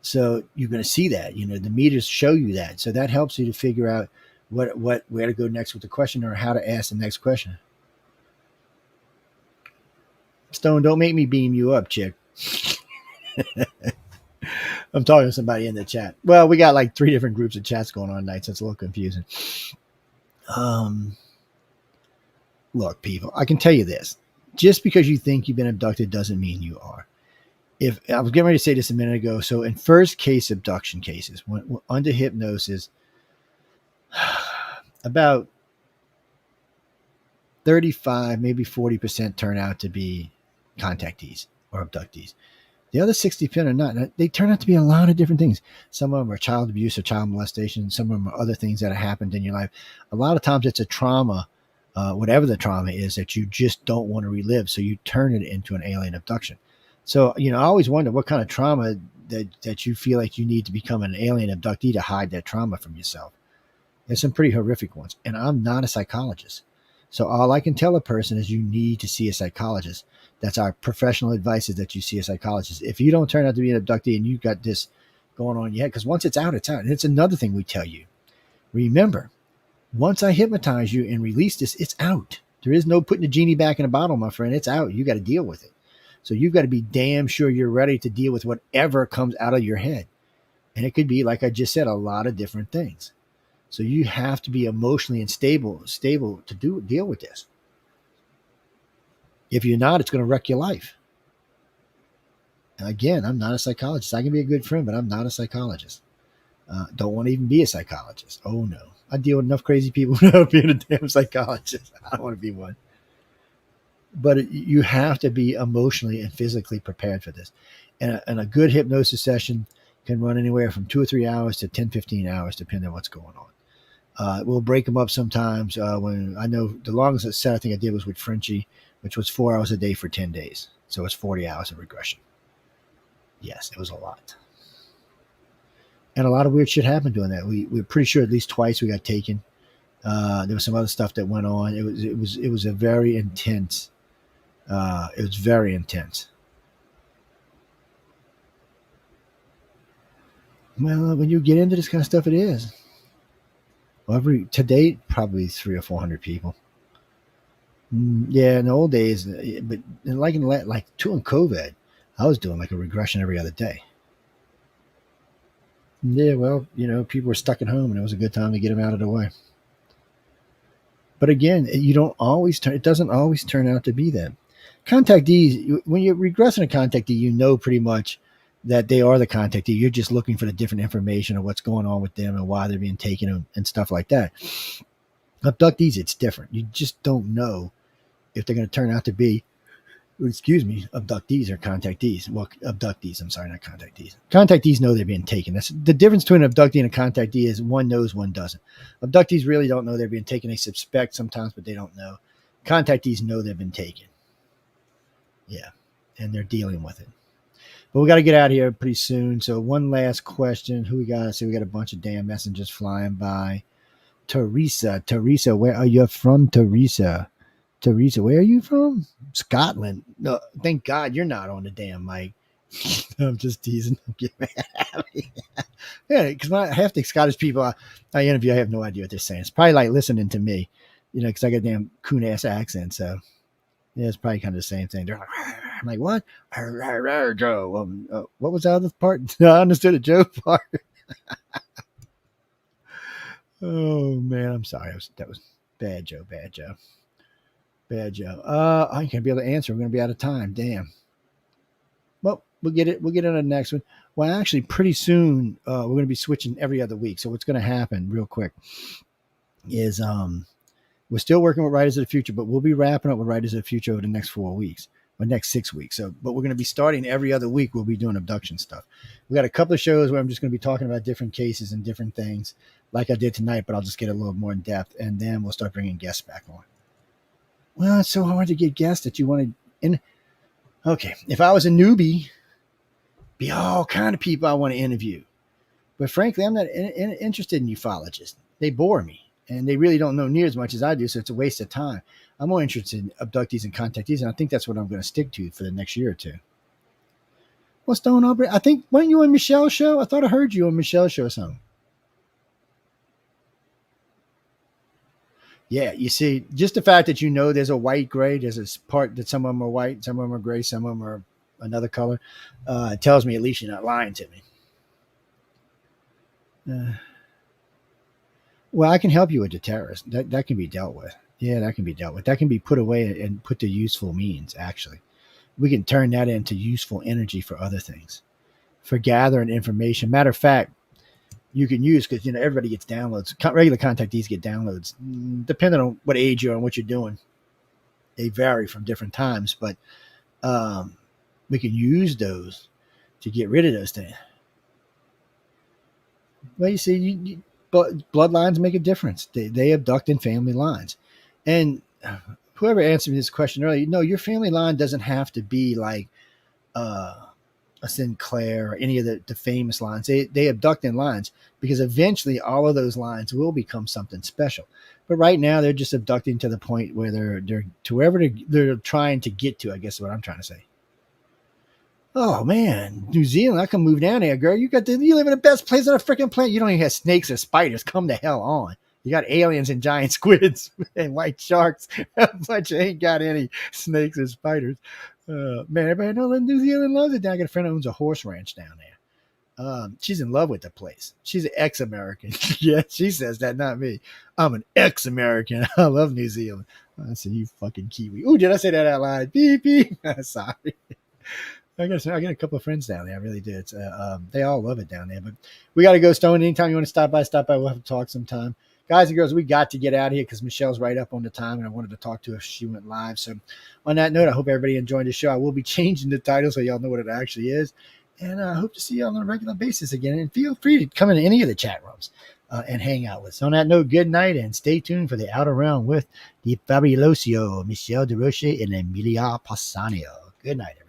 So you're going to see that, the meters show you that. So that helps you to figure out where to go next with the question or how to ask the next question. Stone, don't make me beam you up, chick. I'm talking to somebody in the chat. Well, we got like 3 different groups of chats going on tonight, so it's a little confusing. Look, people, I can tell you this. Just because you think you've been abducted doesn't mean you are. If I was getting ready to say this a minute ago, so in first case abduction cases, when under hypnosis, about 35, maybe 40% turn out to be contactees or abductees. The other 60% are not. They turn out to be a lot of different things. Some of them are child abuse or child molestation. Some of them are other things that have happened in your life. A lot of times it's a trauma, whatever the trauma is, that you just don't want to relive. So you turn it into an alien abduction. So, I always wonder what kind of trauma that you feel like you need to become an alien abductee to hide that trauma from yourself. There's some pretty horrific ones. And I'm not a psychologist. So all I can tell a person is you need to see a psychologist. That's our professional advice, is that you see a psychologist. If you don't turn out to be an abductee and you've got this going on in your head, because once it's out, it's out. And it's another thing we tell you. Remember, once I hypnotize you and release this, it's out. There is no putting the genie back in a bottle, my friend. It's out. You got to deal with it. So you've got to be damn sure you're ready to deal with whatever comes out of your head. And it could be, like I just said, a lot of different things. So you have to be emotionally and stable to deal with this. If you're not, it's going to wreck your life. And again, I'm not a psychologist. I can be a good friend, but I'm not a psychologist. Don't want to even be a psychologist. Oh no. I deal with enough crazy people without being a damn psychologist. I don't want to be one. But you have to be emotionally and physically prepared for this. And a good hypnosis session can run anywhere from 2 or 3 hours to 10, 15 hours, depending on what's going on. We'll break them up sometimes. When I know the longest set I think I did was with Frenchie, which was 4 hours a day for 10 days. So it's 40 hours of regression. Yes, it was a lot. And a lot of weird shit happened doing that. We're pretty sure at least twice we got taken. There was some other stuff that went on. It was a very intense. It was very intense. Well, when you get into this kind of stuff, it is. Well, to date, probably 300 or 400 people. Yeah, in the old days, but like during COVID, I was doing like a regression every other day. Yeah, well, people were stuck at home, and it was a good time to get them out of the way. But again, it doesn't always turn out to be that. Contactees, when you're regressing a contactee, you know pretty much that they are the contactee. You're just looking for the different information of what's going on with them and why they're being taken and stuff like that. Abductees, it's different. You just don't know if they're going to turn out to be, abductees or contactees. Well, abductees, I'm sorry, not contactees. Contactees know they're being taken. That's the difference between an abductee and a contactee, is one knows, one doesn't. Abductees really don't know they're being taken. They suspect sometimes, but they don't know. Contactees know they've been taken. Yeah, and they're dealing with it. But we got to get out of here pretty soon. So one last question. Who we got? See, we got a bunch of damn messengers flying by. Teresa, where are you from, Teresa? Teresa, where are you from? Scotland. No, thank God you're not on the damn mic. I'm just teasing. Don't get mad at me. Yeah, because half the Scottish people I interview, I have no idea what they're saying. It's probably like listening to me, because I got a damn coon ass accent. So yeah, it's probably kind of the same thing. They're like, I'm like, what? Joe. What was the other part? No, I understood the Joe part. Oh man, I'm sorry. That was bad, Joe. I ain't gonna be able to answer. We're gonna be out of time. Damn. Well, we'll get it on the next one. Well, actually, pretty soon we're gonna be switching every other week. So what's gonna happen, real quick, is we're still working with Writers of the Future, but we'll be wrapping up with Writers of the Future over the next 4 weeks. Or next 6 weeks. So, but we're going to be starting every other week. We'll be doing abduction stuff. We got a couple of shows where I'm just going to be talking about different cases and different things, like I did tonight. But I'll just get a little more in depth, and then we'll start bringing guests back on. Well, it's so hard to get guests that you want to. Okay, if I was a newbie, be all kind of people I want to interview. But frankly, I'm not interested in ufologists. They bore me, and they really don't know near as much as I do. So it's a waste of time. I'm more interested in abductees and contactees, and I think that's what I'm going to stick to for the next year or two. What's going on? I think, weren't you on Michelle's show? I thought I heard you on Michelle's show or something. Yeah, you see, just the fact that there's a white gray, there's a part that some of them are white, some of them are gray, some of them are another color, it tells me at least you're not lying to me. Well, I can help you with the terrorist. That can be dealt with. Yeah, that can be dealt with. That can be put away and put to useful means, actually. We can turn that into useful energy for other things, for gathering information. Matter of fact, you can use, because, everybody gets downloads. Regular contactees get downloads. Depending on what age you are and what you're doing, they vary from different times. But we can use those to get rid of those things. Well, you see, bloodlines make a difference. They abduct in family lines. And whoever answered me this question earlier, no, your family line doesn't have to be like a Sinclair or any of the famous lines. They abduct in lines because eventually all of those lines will become something special. But right now they're just abducting to the point where they're to wherever they're trying to get to, I guess is what I'm trying to say. Oh man, New Zealand, I can move down there, girl. You live in the best place on the freaking planet. You don't even have snakes or spiders. Come the hell on. You got aliens and giant squids and white sharks, but you ain't got any snakes or spiders. Man, everybody knows that New Zealand loves it. I got a friend who owns a horse ranch down there. She's in love with the place. She's an ex-American. Yeah, she says that, not me. I'm an ex-American. I love New Zealand. I said, you fucking Kiwi. Ooh, did I say that out loud? Beep, beep. Sorry. I got a couple of friends down there. I really did. They all love it down there. But we got to go, Stone. Anytime you want to stop by. We'll have to talk sometime. Guys and girls, we got to get out of here because Michelle's right up on the time, and I wanted to talk to her if she went live. So on that note, I hope everybody enjoyed the show. I will be changing the title so y'all know what it actually is. And I hope to see you on a regular basis again. And feel free to come into any of the chat rooms and hang out with us. On that note, good night, and stay tuned for the Outer Realm with the Fabulosio, Michelle DeRoche, and Emilia Passanio. Good night, everybody.